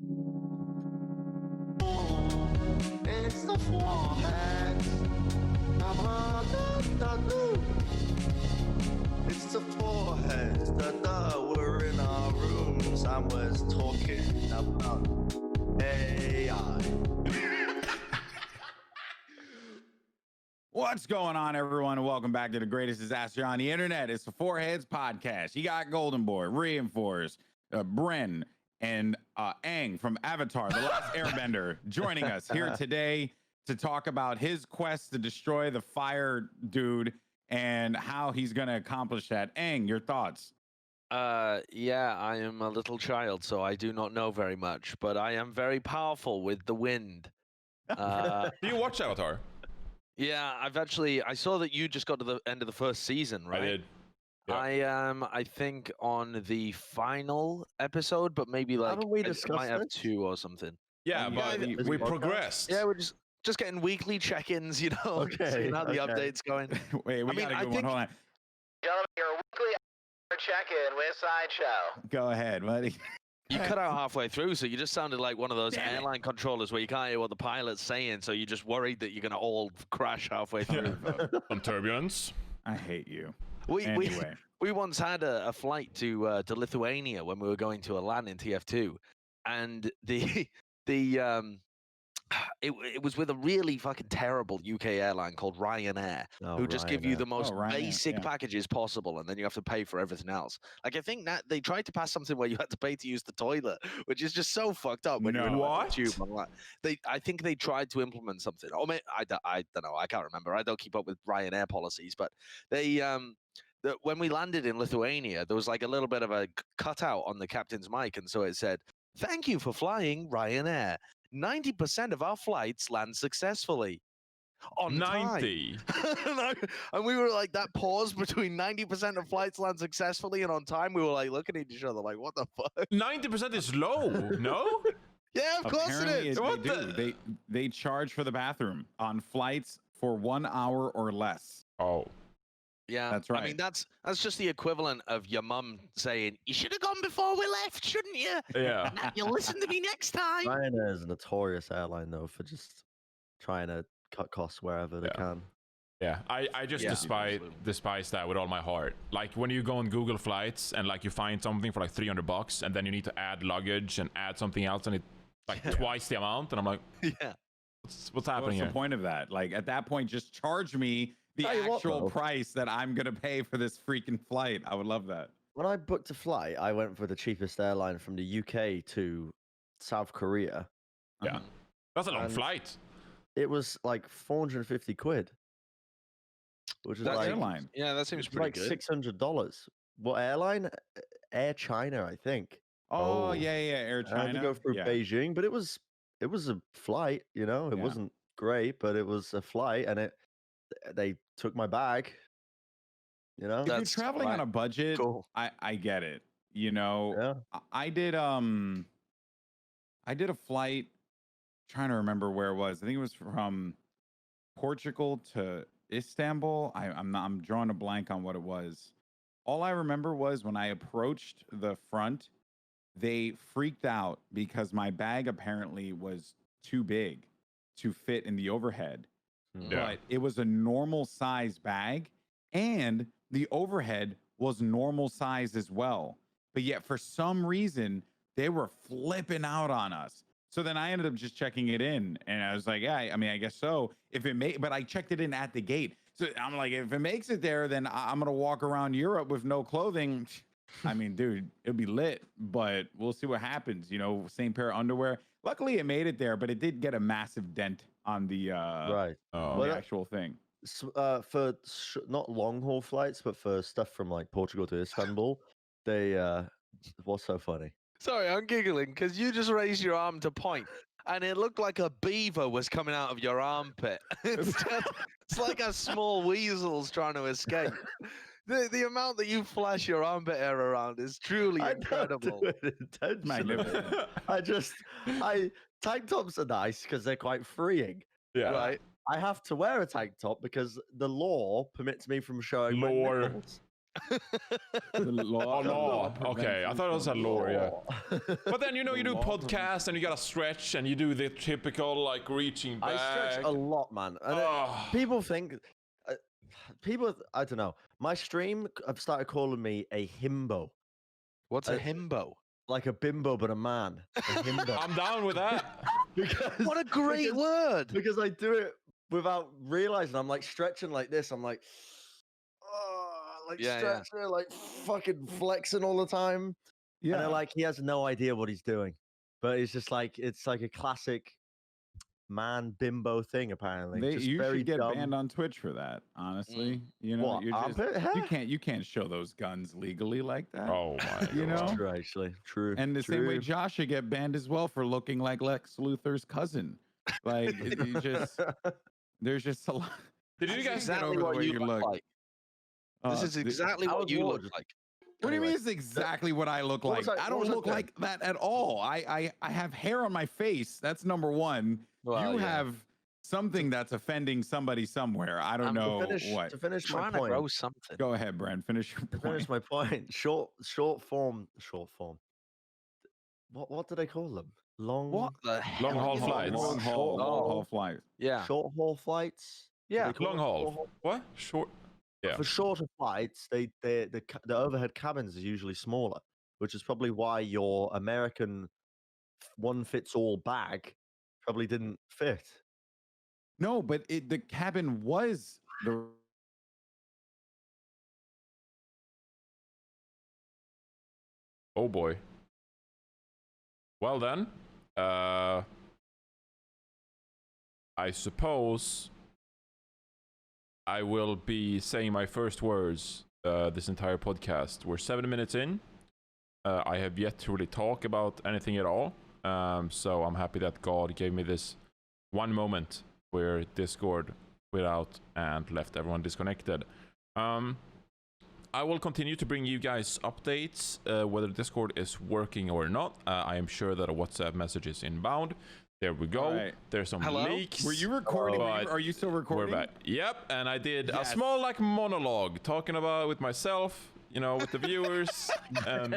It's the foreheads. It's the foreheads. We're in our rooms and we're talking about AI. What's going on, everyone? And welcome back to the greatest disaster on the internet. It's the Foreheads Podcast. You got Goldenboy, Reinforce, Bren, and Aang from Avatar, The Last Airbender, joining us here today to talk about his quest to destroy the fire dude and how he's going to accomplish that. Aang, your thoughts? Yeah, I am a little child, so I do not know very much, but I am very powerful with the wind. Do you watch Avatar? Yeah, I saw that you just got to the end of the first season, right? I did. Yep. I am, I think, on the final episode, but maybe like Haven't we I discussed might have it? 2 or something. Yeah, but we podcast? progressed. Yeah, we're just getting weekly check-ins, you know, Okay, seeing how the okay. update's going. Wait, we got a good one. Hold on. Gentlemen, your weekly check-in with Sideshow. Go ahead, buddy. You cut out halfway through, so you just sounded like one of those airline controllers where you can't hear what the pilot's saying, so you're just worried that you're going to all crash halfway through. Some turbulence. I hate you. We once had a flight to Lithuania when we were going to a LAN in TF2, and it was with a really fucking terrible UK airline called Ryanair, who just give you the most basic packages possible, and then you have to pay for everything else. Like, I think that they tried to pass something where you had to pay to use the toilet, which is just so fucked up. When you're in a tube. I think they tried to implement something. Oh, I don't know. I can't remember. I don't keep up with Ryanair policies, but they when we landed in Lithuania, there was like a little bit of a cutout on the captain's mic, and so it said, "Thank you for flying Ryanair. 90% of our flights land successfully on 90. time." And we were like, that pause between 90% of flights land successfully and on time, we were like looking at each other like, what the fuck? 90% is low, no? Yeah, of course it is. What they charge for the bathroom on flights for 1 hour or less. Oh. Yeah, that's right. I mean, that's just the equivalent of your mum saying, "You should have gone before we left, shouldn't you? Yeah. You'll listen to me next time." Ryanair is a notorious airline, though, for just trying to cut costs wherever they can. Yeah, I just despise that with all my heart. Like, when you go on Google Flights and like you find something for like $300, and then you need to add luggage and add something else, and it's like twice the amount, and I'm like, yeah, what's happening here? What's the point of that? Like, at that point, just charge me the actual price that I'm going to pay for this freaking flight. I would love that. When I booked a flight, I went for the cheapest airline from the UK to South Korea. Yeah. That's a long flight. It was like 450 quid. Which is like airline. Yeah, that seems pretty like good. $600. What airline? Air China, I think. Oh, yeah, Air China. I had to go through Beijing, but it was a flight, you know. It wasn't great, but it was a flight, and they took my bag, you know. If you're traveling on a budget, I get it. You know, I did a flight, trying to remember where it was. I think it was from Portugal to Istanbul. I'm drawing a blank on what it was. All I remember was when I approached the front, they freaked out because my bag apparently was too big to fit in the overhead. But it was a normal size bag, and the overhead was normal size as well. But yet, for some reason, they were flipping out on us. So then I ended up just checking it in, and I was like, yeah, I mean, I guess so. But I checked it in at the gate. So I'm like, if it makes it there, then I'm gonna walk around Europe with no clothing. I mean, dude, it'll be lit, but we'll see what happens. You know, same pair of underwear. Luckily, it made it there, but it did get a massive dent on the the actual thing. For not long haul flights, but for stuff from like Portugal to Istanbul, they what's so funny? Sorry, I'm giggling because you just raised your arm to point, and it looked like a beaver was coming out of your armpit. It's like a small weasel's trying to escape. The amount that you flash your armpit hair around is truly incredible. Magnificent. Tank tops are nice because they're quite freeing. Yeah. Right. I have to wear a tank top because the law permits me from showing my nipples. The law, Oh, law. Okay, I thought it was a lore, yeah. But then, you The do law podcasts and you gotta stretch and you do the typical, like, reaching back. I stretch a lot, man. And people think, I don't know. My stream have started calling me a himbo. What's a himbo? Like a bimbo, but a man. A himbo. I'm down with that. What a great word! Because I do it without realizing. I'm like stretching like this. I'm like, stretching, like fucking flexing all the time. Yeah. And they're like, he has no idea what he's doing. But it's just like, it's like a classic man bimbo thing, apparently. You should get banned on Twitch for that, honestly. What, you can't show those guns legally like that. Oh my God. True, actually. True. And the same way Josh should get banned as well for looking like Lex Luthor's cousin. Like, there's just a lot. Did you guys get over what you look like? This is exactly what you look like. What do you mean it's exactly what I look like? I don't look like that at all. I have hair on my face. That's number one. Well, you have something that's offending somebody somewhere. I don't know what. To finish my point. To grow something. Go ahead, Bren. Finish your point. To finish my point. Short form. What do they call them? Long haul flights. Long haul flights. Yeah. Short haul flights. Yeah. Long haul. What? Short. Yeah. For shorter flights, the overhead cabins are usually smaller, which is probably why your American one-fits-all bag probably didn't fit. No, but the cabin was the. Oh boy. Well then, I suppose I will be saying my first words this entire podcast. We're 7 minutes in. I have yet to really talk about anything at all. So I'm happy that God gave me this one moment where Discord quit out and left everyone disconnected. I will continue to bring you guys updates whether Discord is working or not. I am sure that a WhatsApp message is inbound. There we go. Right. There's some leaks. Were you recording? Are you still recording? We're back. Yep. And I did a small monologue talking about with myself, with the viewers, and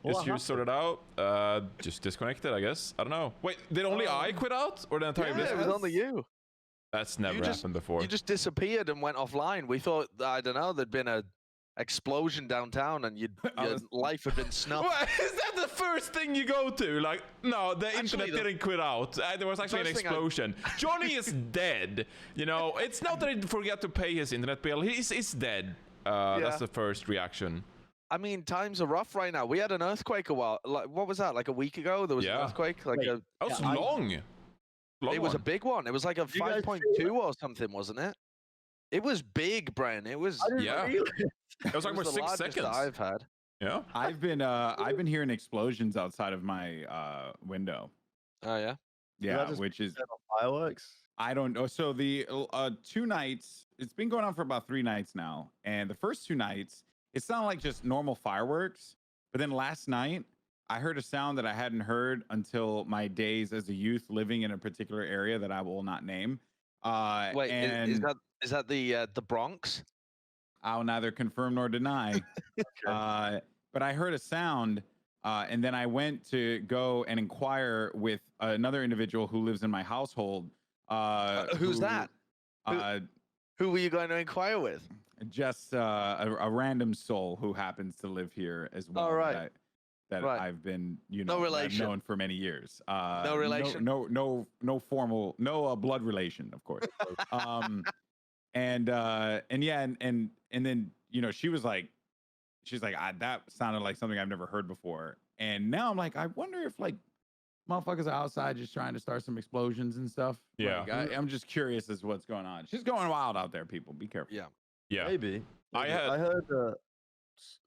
issues sorted out. Just disconnected, I guess. I don't know. Wait, did only I quit out, or the entire business? It was only you. That's never happened before. You just disappeared and went offline. We thought, I don't know, there'd been a explosion downtown and your life had been snuffed. Well, is that the first thing you go to? Like, no, the internet didn't quit out. There was actually an explosion. Johnny is dead. It's not that he forgot to pay his internet bill. He's dead. That's the first reaction. I mean, times are rough right now. We had an earthquake a while. Like, what was that? Like a week ago, there was an earthquake. Like that was long. It was a big one. It was like a 5.2 or something, wasn't it? It was big, Bren. It was. It was like for 6 seconds. I've had. Yeah. I've been hearing explosions outside of my window. Oh yeah. Yeah, which is fireworks. I don't know. So the 2 nights, it's been going on for about 3 nights now, and the first 2 nights, it sounded like just normal fireworks. But then last night, I heard a sound that I hadn't heard until my days as a youth living in a particular area that I will not name. Wait, is that the Bronx? I'll neither confirm nor deny. But I heard a sound, and then I went to go and inquire with another individual who lives in my household. Who's that? Who were you going to inquire with? Just a random soul who happens to live here as well. All right. That I've been, no relation. known for many years. No relation. No formal, no blood relation, of course. And then she's like, that sounded like something I've never heard before. And now I'm like, I wonder if like motherfuckers are outside just trying to start some explosions and stuff. Yeah, like, I'm just curious as to what's going on. She's going wild out there, people. Be careful. Yeah. Maybe. I heard.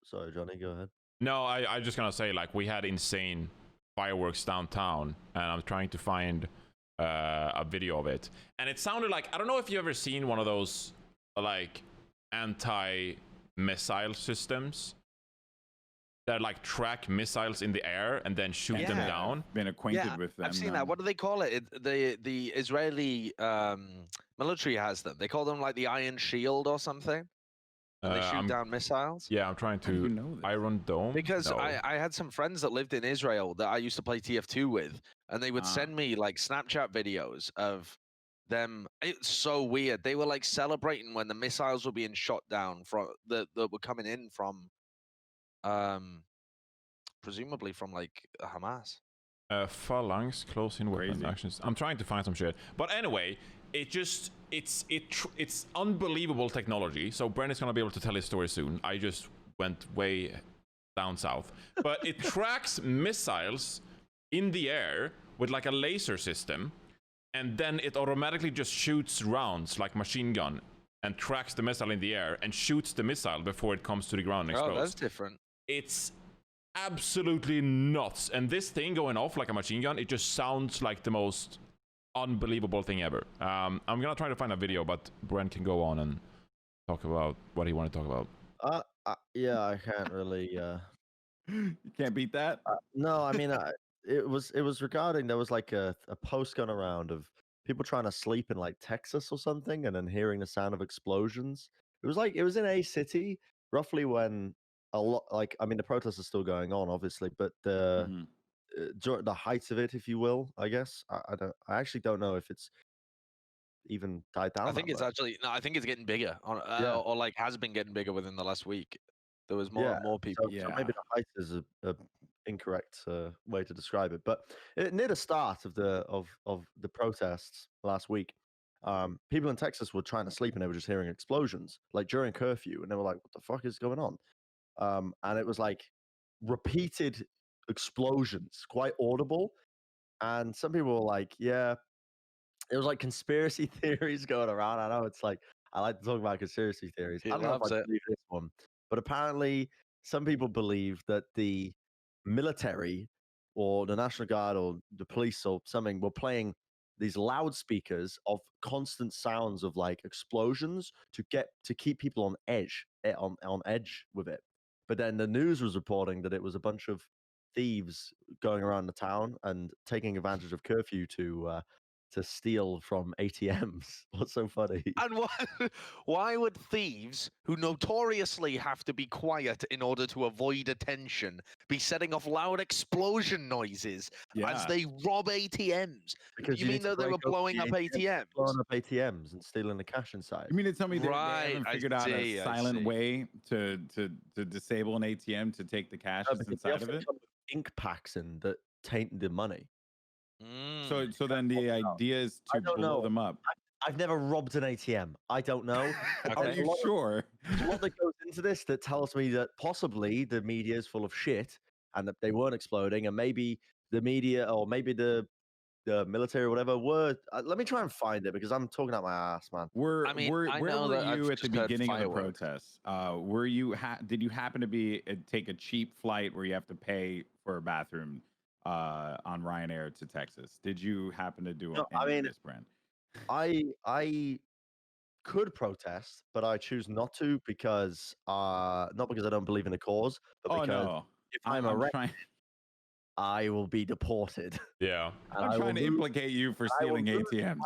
Sorry, Johnny. Go ahead. No, I just gonna say, like, we had insane fireworks downtown, and I'm trying to find a video of it, and it sounded like, I don't know if you ever seen one of those like anti-missile systems that like track missiles in the air and then shoot them down. Been acquainted with them. I've seen that. What do they call it? The Israeli military has them. They call them like the Iron Shield or something. They shoot down missiles? Yeah, I'm trying to. You know this? Iron Dome? Because No. I had some friends that lived in Israel that I used to play TF2 with, and they would send me like Snapchat videos of them. It's so weird. They were like celebrating when the missiles were being shot down from that were coming in from, presumably from like Hamas. Phalanx, close-in weapon actions. I'm trying to find some shit. But anyway, it's unbelievable technology. So Bren is going to be able to tell his story soon. I just went way down south. But it tracks missiles in the air with like a laser system. And then it automatically just shoots rounds like machine gun and tracks the missile in the air and shoots the missile before it comes to the ground and explodes. Oh, that's different. It's absolutely nuts. And this thing going off like a machine gun, it just sounds like the most unbelievable thing ever. I'm gonna try to find a video, but Bren can go on and talk about what he wanted to talk about. Yeah, I can't really. You can't beat that. No, I mean, it was regarding there was like a post going around of people trying to sleep in like Texas or something, and then hearing the sound of explosions. It was in a city roughly when a lot, like, I mean, the protests are still going on, obviously, but during the height of it, if you will, I guess. I actually don't know if it's even died down. I think it's actually I think it's getting bigger, or like has been getting bigger within the last week. There was more and more people. So maybe the height is a incorrect way to describe it, but near the start of the protests last week, people in Texas were trying to sleep and they were just hearing explosions like during curfew, and they were like, "What the fuck is going on?" And it was like repeated explosions, quite audible. And some people were like, "Yeah," it was like conspiracy theories going around. I know it's like I like to talk about conspiracy theories. I don't know if I believe this one, but apparently some people believe that the military or the National Guard or the police or something were playing these loudspeakers of constant sounds of like explosions to keep people on edge with it. But then the news was reporting that it was a bunch of thieves going around the town and taking advantage of curfew to steal from ATMs. What's so funny? And why would thieves, who notoriously have to be quiet in order to avoid attention, be setting off loud explosion noises as they rob ATMs? Because you mean that they were blowing up ATMs? Blowing up ATMs and stealing the cash inside. You mean to tell me they haven't figured out a silent way to disable an ATM to take the cash inside of it? Ink packs in that taint the money. So then the idea is to blow them up. I've never robbed an ATM. I don't know. Are you sure? There's a lot that goes into this that tells me that possibly the media is full of shit and that they weren't exploding, and maybe the media or maybe the military or whatever were. Let me try and find it because I'm talking out my ass, man. Where were you at the beginning of the protests? Were you? Did you happen to take a cheap flight where you have to pay for a bathroom? On Ryanair to Texas. Did you happen to do this, Brand? I could protest, but I choose not to because not because I don't believe in the cause, but because if I'm arrested, I will be deported. Yeah, I'm trying to implicate you for stealing ATMs.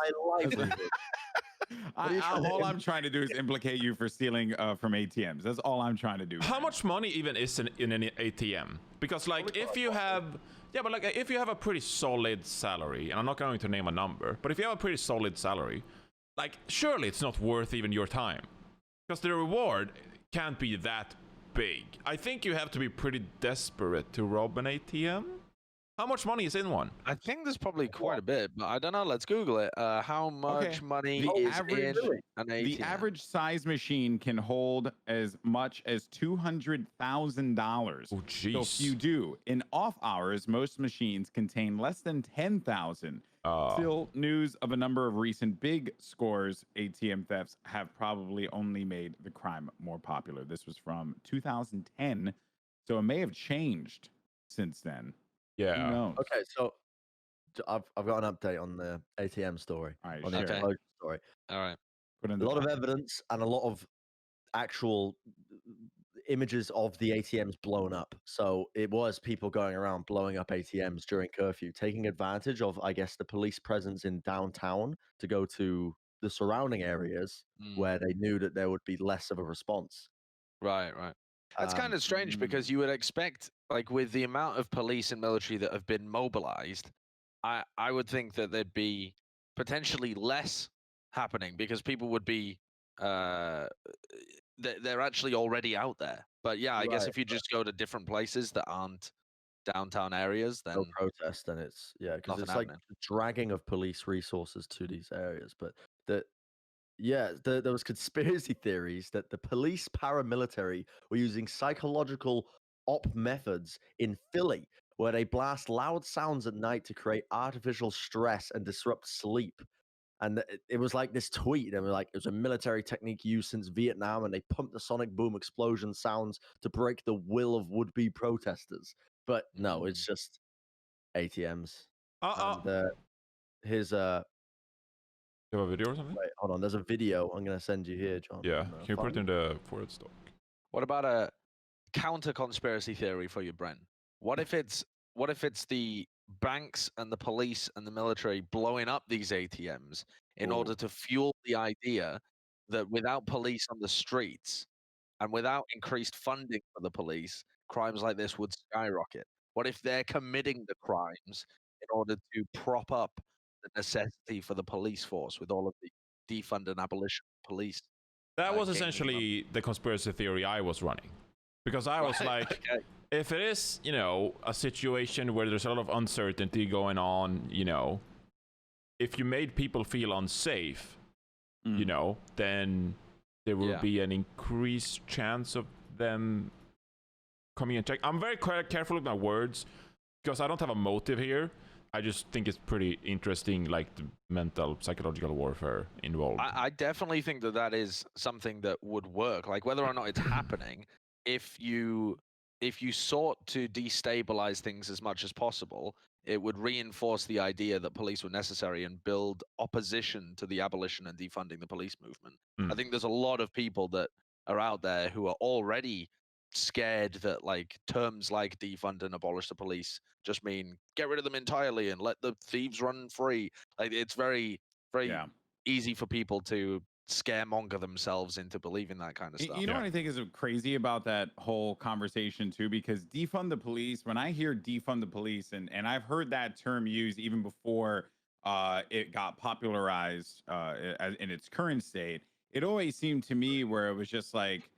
All I'm trying to do is implicate you for stealing from ATMs. That's all I'm trying to do. How much money even is in an ATM? Because like if you have if you have a pretty solid salary, and I'm not going to name a number, but if you have a pretty solid salary, like surely it's not worth even your time, because the reward can't be that big. I think you have to be pretty desperate to rob an ATM. How much money is in one? I think there's probably quite a bit, but I don't know. Let's Google it. How much money is in an ATM? The average size machine can hold as much as $200,000. Oh, jeez. So if you do, in off hours, most machines contain less than 10,000. Still, news of a number of recent big scores ATM thefts have probably only made the crime more popular. This was from 2010, so it may have changed since then. Yeah. Okay, so I've got an update on the ATM story. All right, on the explosion story. All right. A lot of evidence and a lot of actual images of the ATMs blown up. So it was people going around blowing up ATMs during curfew, taking advantage of, I guess, the police presence in downtown to go to the surrounding areas where they knew that there would be less of a response. Right. That's kind of strange because you would expect, like, with the amount of police and military that have been mobilized, I would think that there'd be potentially less happening because people would be they're actually already out there. But yeah, I guess if you just go to different places that aren't downtown areas, then no protest, and it's because it's like the dragging of police resources to these areas. But there was conspiracy theories that the police paramilitary were using psychological op methods in Philly, where they blast loud sounds at night to create artificial stress and disrupt sleep. And it was like this tweet, and like, it was a military technique used since Vietnam, and they pumped the sonic boom explosion sounds to break the will of would-be protesters. But no, it's just ATMs. And here's you have a video or something? Wait, hold on. There's a video I'm gonna send you here, John. Yeah, can you put it in the forward stock? What about a counter conspiracy theory for you, Bren? What if it's the banks and the police and the military blowing up these ATMs in order to fuel the idea that without police on the streets and without increased funding for the police, crimes like this would skyrocket? What if they're committing the crimes in order to prop up the necessity for the police force with all of the defund and abolition of police? That was essentially the conspiracy theory I was running. Because I was like, if it is, a situation where there's a lot of uncertainty going on, if you made people feel unsafe, then there will be an increased chance of them coming and check. I'm very careful with my words because I don't have a motive here. I just think it's pretty interesting, like the mental, psychological warfare involved. I definitely think that is something that would work. Like, whether or not it's happening, if you sought to destabilize things as much as possible, it would reinforce the idea that police were necessary and build opposition to the abolition and defunding the police movement. I think there's a lot of people that are out there who are already scared that, like, terms like defund and abolish the police just mean get rid of them entirely and let the thieves run free. Like, it's very, very easy for people to scaremonger themselves into believing that kind of stuff. You know what I think is crazy about that whole conversation too? Because defund the police, when I hear defund the police, and I've heard that term used even before it got popularized in its current state, it always seemed to me where it was just like,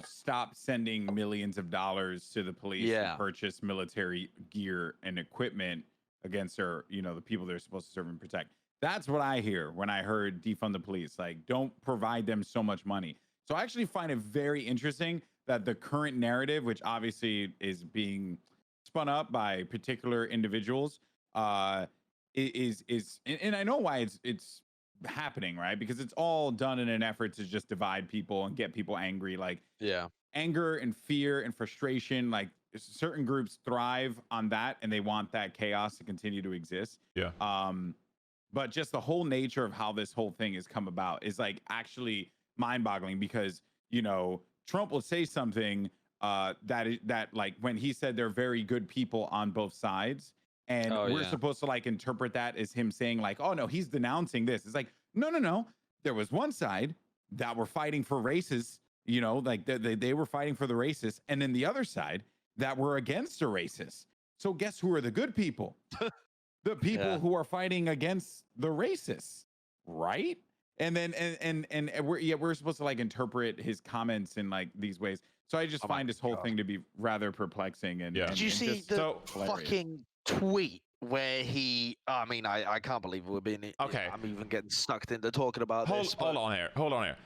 stop sending millions of dollars to the police to purchase military gear and equipment against the people they're supposed to serve and protect. That's what I hear when I heard defund the police. Like, don't provide them so much money. So I actually find it very interesting that the current narrative, which obviously is being spun up by particular individuals, is and I know why it's happening, right? Because it's all done in an effort to just divide people and get people angry. Like, anger and fear and frustration, like, certain groups thrive on that and they want that chaos to continue to exist. But just the whole nature of how this whole thing has come about is, like, actually mind-boggling, because Trump will say something that like, when he said they're very good people on both sides, and we're supposed to, like, interpret that as him saying, like, oh no, he's denouncing this. It's like, no, there was one side that were fighting for races, like they were fighting for the racists, and then the other side that were against the racists. So guess who are the good people? The people who are fighting against the racists, right? And then and we're supposed to, like, interpret his comments in, like, these ways. So I just find this whole thing to be rather perplexing. And did you see the fucking tweet where he? I mean, I can't believe we're being okay. I'm even getting sucked into talking about this. Hold on here.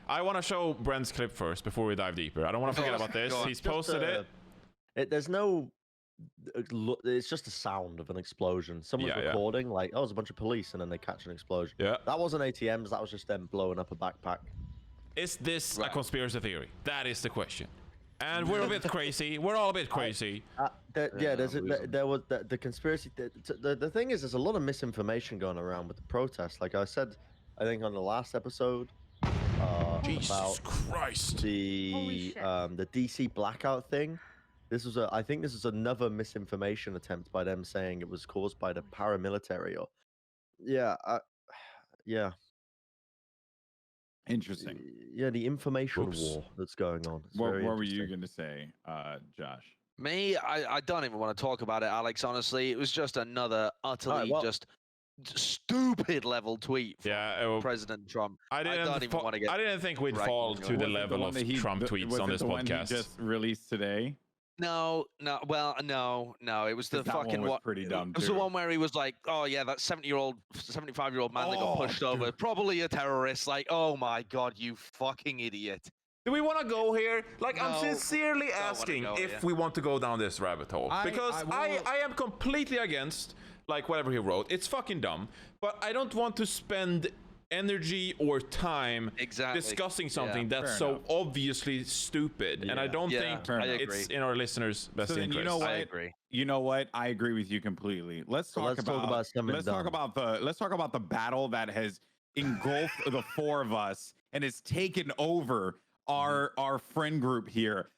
I want to show Bren's clip first before we dive deeper. I don't want to forget about this. He's posted it. There's no. It's just the sound of an explosion. Someone's recording, like, there's a bunch of police, and then they catch an explosion. That wasn't ATMs. That was just them blowing up a backpack. Is this a conspiracy theory? That is the question. And we're a bit crazy. We're all a bit crazy. There was the conspiracy. The thing is, there's a lot of misinformation going around with the protests. Like I said, I think on the last episode, Jesus about Christ, the DC blackout thing. I think this is another misinformation attempt by them saying it was caused by the paramilitary. Interesting. Yeah, the information war that's going on. What were you going to say, Josh? Me, I don't even want to talk about it, Alex. Honestly, it was just another utterly just stupid level tweet from President Trump. I don't even want to get. I didn't think we'd fall to the level of Trump tweets on this podcast. He just released today. No. Well, no. It was the fucking one was pretty dumb. It was the one where he was like, "Oh yeah, that 75-year-old man that got pushed over, probably a terrorist." Like, oh my god, you fucking idiot. Do we want to go here? Like, I'm sincerely asking if we want to go down this rabbit hole. Because I am completely against, like, whatever he wrote. It's fucking dumb. But I don't want to spend energy or time discussing something that's so obviously stupid. And I don't think it's in our listeners' best interest. You know what? I agree. You know what? I agree with you completely. Let's talk about the battle that has engulfed the four of us and has taken over our friend group here.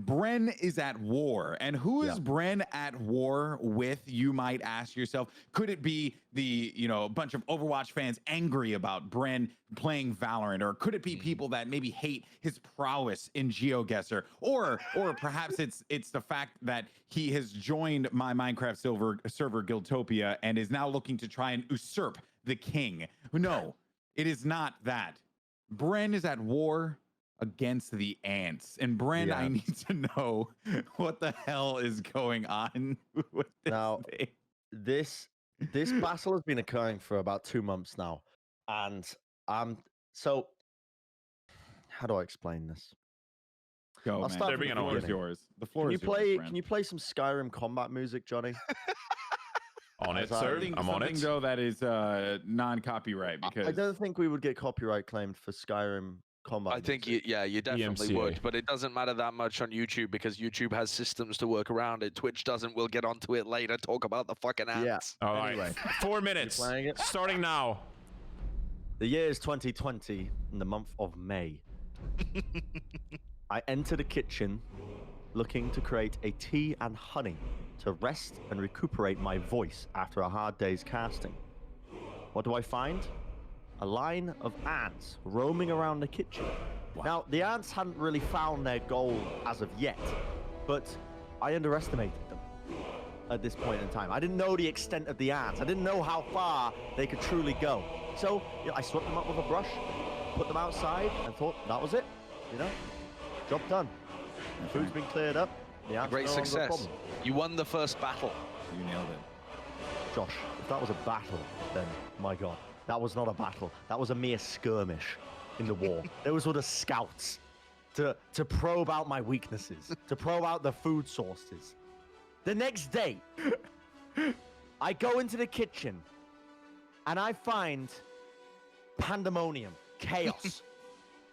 Bren is at war. And who is Bren at war with, you might ask yourself? Could it be the, bunch of Overwatch fans angry about Bren playing Valorant? Or could it be people that maybe hate his prowess in GeoGuessr? Or perhaps it's the fact that he has joined my Minecraft server Guildtopia and is now looking to try and usurp the king. No, it is not that. Bren is at war against the ants. And Bren, I need to know what the hell is going on with this now thing. This battle has been occurring for about 2 months now, and so how do I explain this? I'll start from the floor is yours. The floor is yours. Can you play some Skyrim combat music, Johnny? On it, sir. I'm on it. Though that is non-copyright, because I don't think we would get copyright claimed for Skyrim combat. I think you definitely DMCA. would, but it doesn't matter that much on YouTube because YouTube has systems to work around it. Twitch doesn't. We'll get onto it later. Talk about the fucking ants. All right. 4 minutes. Starting now. The year is 2020 in the month of May. I enter the kitchen looking to create a tea and honey to rest and recuperate my voice after a hard day's casting. What do I find? A line of ants roaming around the kitchen. Wow. Now, the ants hadn't really found their goal as of yet, but I underestimated them at this point in time. I didn't know the extent of the ants. I didn't know how far they could truly go. So I swept them up with a brush, put them outside, and thought that was it. Job done. Food's been cleared up. The ants Great success. You won the first battle. You nailed it. Josh, if that was a battle, then my God. That was not a battle. That was a mere skirmish in the war. Those were the scouts to probe out my weaknesses, to probe out the food sources. The next day, I go into the kitchen and I find pandemonium, chaos,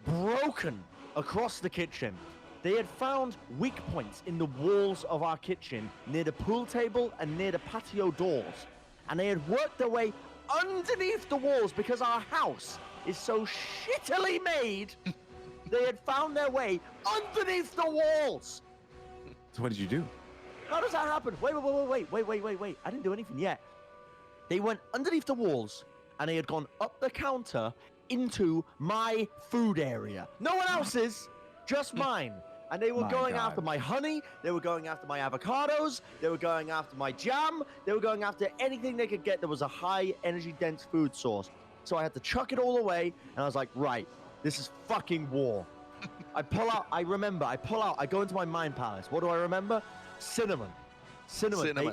broken across the kitchen. They had found weak points in the walls of our kitchen near the pool table and near the patio doors. And they had worked their way underneath the walls because our house is so shittily made. They had found their way underneath the walls. So what did you do? How does that happen? Wait. I didn't do anything yet. They went underneath the walls and they had gone up the counter into my food area. No one else's, just mine. And they were going after my honey, they were going after my avocados, they were going after my jam, they were going after anything they could get that was a high energy dense food source. So I had to chuck it all away, and I was like, right, this is fucking war. I pull out, I go into my mind palace. What do I remember? Cinnamon.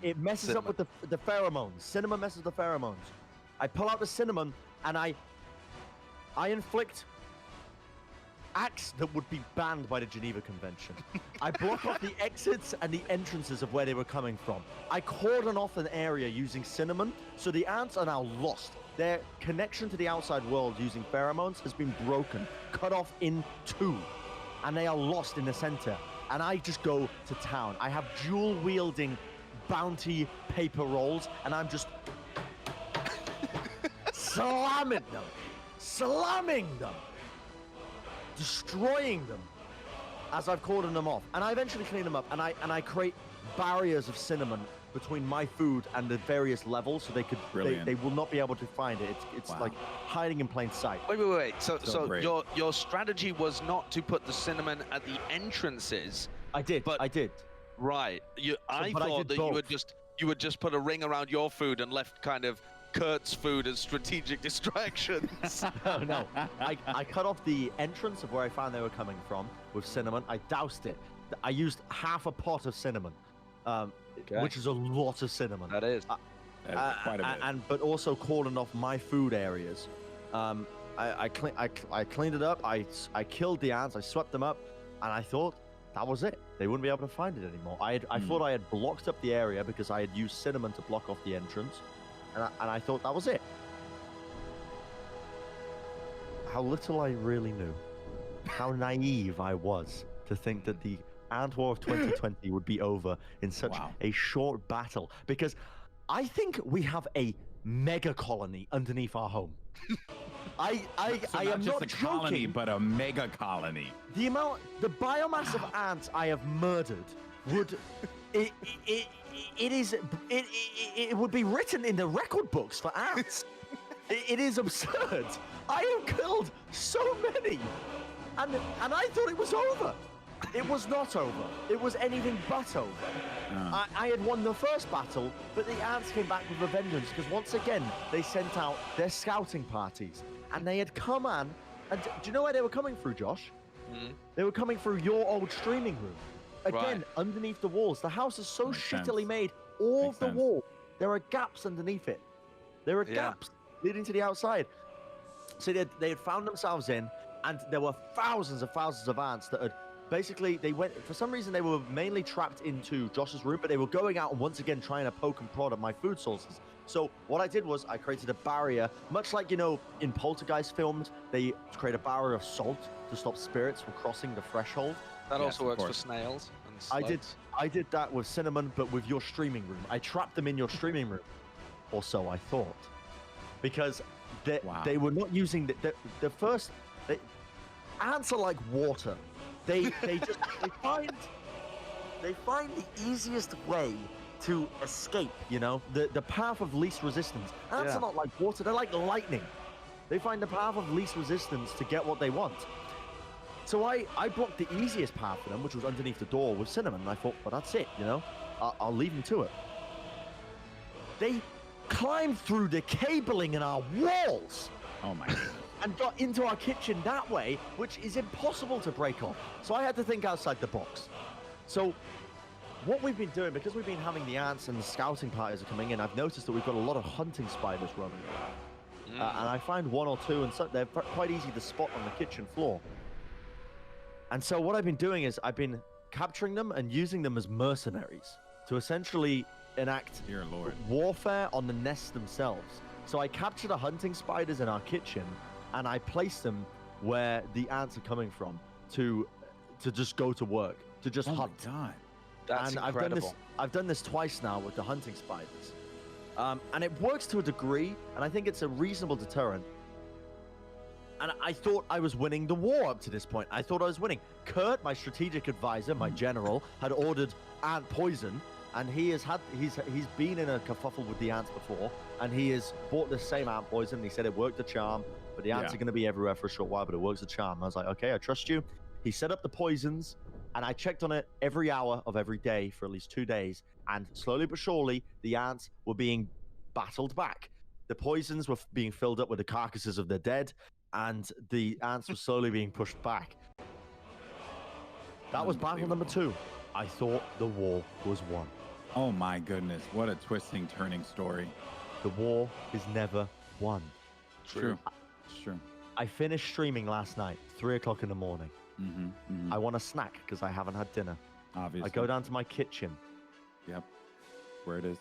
It messes up with the pheromones. Cinnamon messes with the pheromones. I pull out the cinnamon, and I inflict acts that would be banned by the Geneva Convention. I block off the exits and the entrances of where they were coming from. I cordon off an area using cinnamon, so the ants are now lost. Their connection to the outside world using pheromones has been broken, cut off in two, and they are lost in the center. And I just go to town. I have dual-wielding bounty paper rolls, and I'm just slamming them. Destroying them as I've cordoned them off, and I eventually clean them up, and I create barriers of cinnamon between my food and the various levels, so they will not be able to find it. It's like hiding in plain sight. Wait. So your strategy was not to put the cinnamon at the entrances. I did. Right. I thought that you would just put a ring around your food and left kind of Kurt's food as strategic distractions. No. I cut off the entrance of where I found they were coming from with cinnamon. I doused it. I used half a pot of cinnamon, which is a lot of cinnamon. That is. Quite a bit. But also calling off my food areas. I cleaned it up. I killed the ants. I swept them up, and I thought that was it. They wouldn't be able to find it anymore. I thought I had blocked up the area because I had used cinnamon to block off the entrance, and I thought that was it. How little I really knew. How naive I was to think that the Ant War of 2020 would be over in such a short battle, because I think we have a mega colony underneath our home. I am not just a colony, joking. but a mega colony. The biomass of ants I have murdered would it would be written in the record books for ants. It is absurd. I have killed so many, and I thought it was over. It was not over. It was anything but over. I had won the first battle, but the ants came back with a vengeance, because once again they sent out their scouting parties, and they had come on. And do you know where they were coming through, Josh? They were coming through your old streaming room. Again, underneath the walls. The house is so shittily made. All of the wall, there are gaps underneath it. There are gaps leading to the outside. So they had found themselves in, and there were thousands of ants that had basically, for some reason they were mainly trapped into Josh's room, but they were going out and once again trying to poke and prod at my food sources. So what I did was I created a barrier, much like, in Poltergeist films, they create a barrier of salt to stop spirits from crossing the threshold. That also works for snails and slugs. I did that with cinnamon, but with your streaming room. I trapped them in your streaming room, or so I thought, because they were not using the first. Ants are like water. They find the easiest way to escape, the path of least resistance. Ants are not like water, they're like lightning. They find the path of least resistance to get what they want. So I blocked the easiest path for them, which was underneath the door with cinnamon, and I thought, well, that's it, I'll leave them to it. They climbed through the cabling in our walls. Oh my goodness. And got into our kitchen that way, which is impossible to break off. So I had to think outside the box. So what we've been doing, because we've been having the ants and the scouting parties are coming in, I've noticed that we've got a lot of hunting spiders roaming around. And I find one or two, and so they're quite easy to spot on the kitchen floor. And so what I've been doing is I've been capturing them and using them as mercenaries to essentially enact warfare on the nests themselves. So I captured the hunting spiders in our kitchen, and I place them where the ants are coming from to just go to work, to just hunt. Oh my God. That's incredible. I've done this twice now with the hunting spiders. And it works to a degree, and I think it's a reasonable deterrent. And I thought I was winning the war up to this point. I thought I was winning. Kurt, my strategic advisor, my general, had ordered ant poison, and he's been in a kerfuffle with the ants before, and he has bought the same ant poison. And he said it worked a charm. But the ants are going to be everywhere for a short while, but it works a charm. I was like, okay, I trust you. He set up the poisons, and I checked on it every hour of every day for at least 2 days. And slowly but surely, the ants were being battled back. The poisons were being filled up with the carcasses of the dead, and the ants were slowly being pushed back. That was battle number 2. I thought the war was won. Oh my goodness, what a twisting, turning story. The war is never won. True. It's true. I finished streaming last night, 3 o'clock in the morning. I want a snack because I haven't had dinner. Obviously. I go down to my kitchen. Yep. Where it is.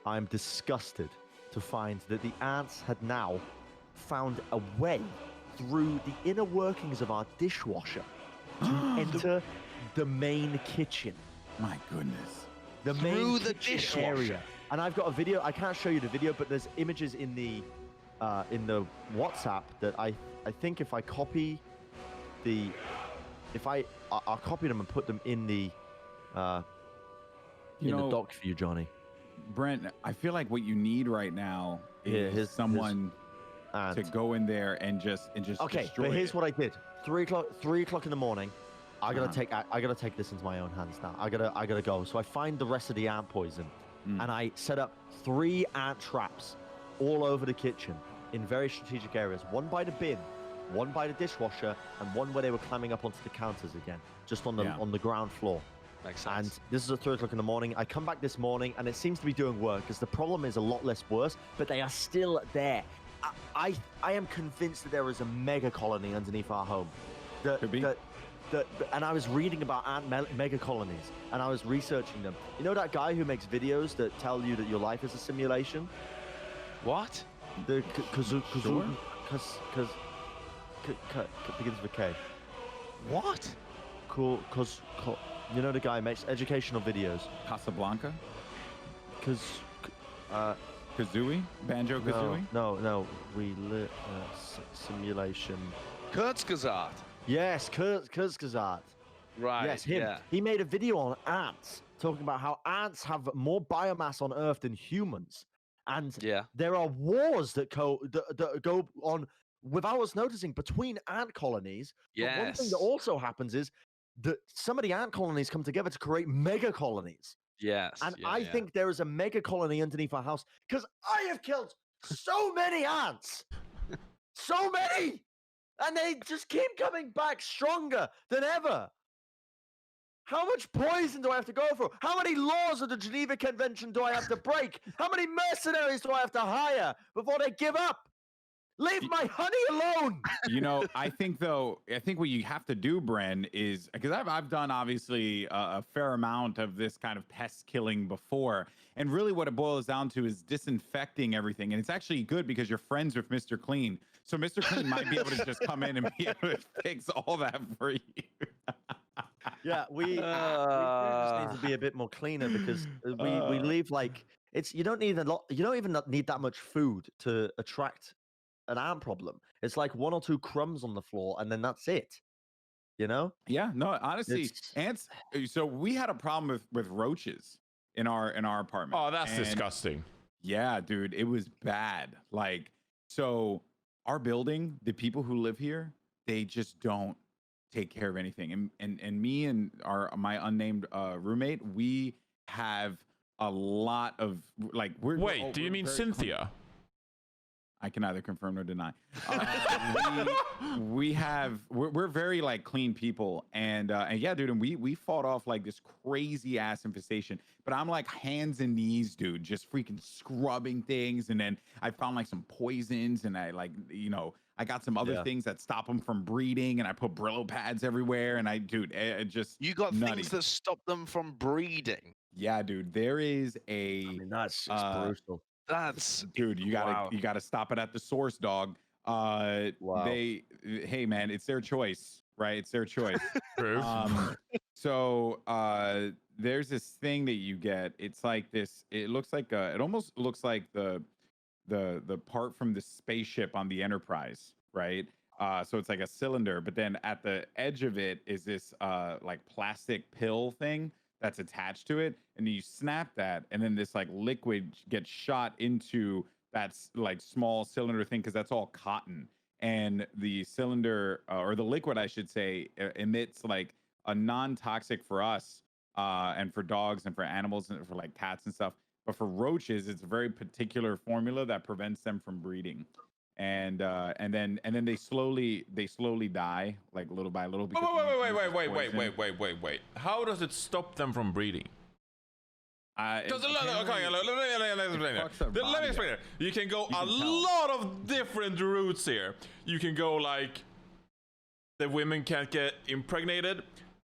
I'm disgusted to find that the ants had now found a way through the inner workings of our dishwasher to enter the main kitchen. My goodness. The main kitchen area. And I've i've got a video. I can't show you the video, but there's images in the WhatsApp that I think if I copy I'll copy them and put them in the in the dock for you, Johnny. Brent, I feel like what you need right now is someone to go in there and just okay. Destroy But here's it. what I did: 3 o'clock in the morning. I gotta take this into my own hands now. I gotta go. So I find the rest of the ant poison, and I set up 3 ant traps all over the kitchen in very strategic areas. One by the bin, one by the dishwasher, and one where they were climbing up onto the counters again, just on the ground floor. Makes sense. And this is at 3 o'clock in the morning. I come back this morning, and it seems to be doing work because the problem is a lot less worse, but they are still there. I am convinced that there is a mega colony underneath our home. Could be. And I was reading about ant mega colonies, and I was researching them. You know that guy who makes videos that tell you that your life is a simulation? What? The begins with K. What? Cool, you know the guy makes educational videos. Casablanca? Kazooie? Banjo Kazooie? No. We lit simulation. Kurzgesagt. Yes, Kurzgesagt. Right. Yes, him. Yeah. He made a video on ants, talking about how ants have more biomass on Earth than humans. And there are wars that go on without us noticing between ant colonies. Yes. But one thing that also happens is that some of the ant colonies come together to create mega colonies. Yes. And I think there is a mega colony underneath our house because I have killed so many ants. So many! And they just keep coming back stronger than ever. How much poison do I have to go through? How many laws of the Geneva Convention do I have to break? How many mercenaries do I have to hire before they give up? Leave my honey alone. You know, I think what you have to do, Bren, is because I've done obviously a fair amount of this kind of pest killing before. And really what it boils down to is disinfecting everything. And it's actually good because you're friends with Mr. Clean. So Mr. Clean might be able to just come in and be able to fix all that for you. Yeah, we just need to be a bit more cleaner because we leave like you don't need a lot. You don't even need that much food to attract an ant problem. It's like 1 or 2 crumbs on the floor, and then that's it. You know? Yeah. No, honestly, ants. So we had a problem with roaches in our apartment. Oh, that's disgusting. Yeah, dude, it was bad. Like, so our building, the people who live here, they just don't take care of anything. And me and my unnamed roommate, we have a lot of like. Wait, do you mean Cynthia? I can neither confirm nor deny. We're very like clean people, and yeah, dude, and we fought off like this crazy ass infestation. But I'm like hands and knees, dude, just freaking scrubbing things, and then I found like some poisons, and I I got some other things that stop them from breeding, and I put Brillo pads everywhere, and it just you got nutty. things that stop them from breeding. Yeah, dude, there is a. I mean, that's just brutal. That's dude, you gotta stop it at the source, dog. Wow. Hey man, it's their choice, right? It's their choice. True. So there's this thing that you get. It's like this. It looks like it almost looks like the part from the spaceship on the Enterprise, right? So it's like a cylinder, but then at the edge of it is this like plastic pill thing that's attached to it, and you snap that, and then this like liquid gets shot into that like small cylinder thing, because that's all cotton, and the cylinder or the liquid, I should say, emits like a non-toxic for us and for dogs and for animals and for like cats and stuff, but for roaches it's a very particular formula that prevents them from breeding. And then they slowly die, like little by little. Wait. How does it stop them from breeding? Let me explain it. You can go a lot of different routes here. You can go like the women can't get impregnated,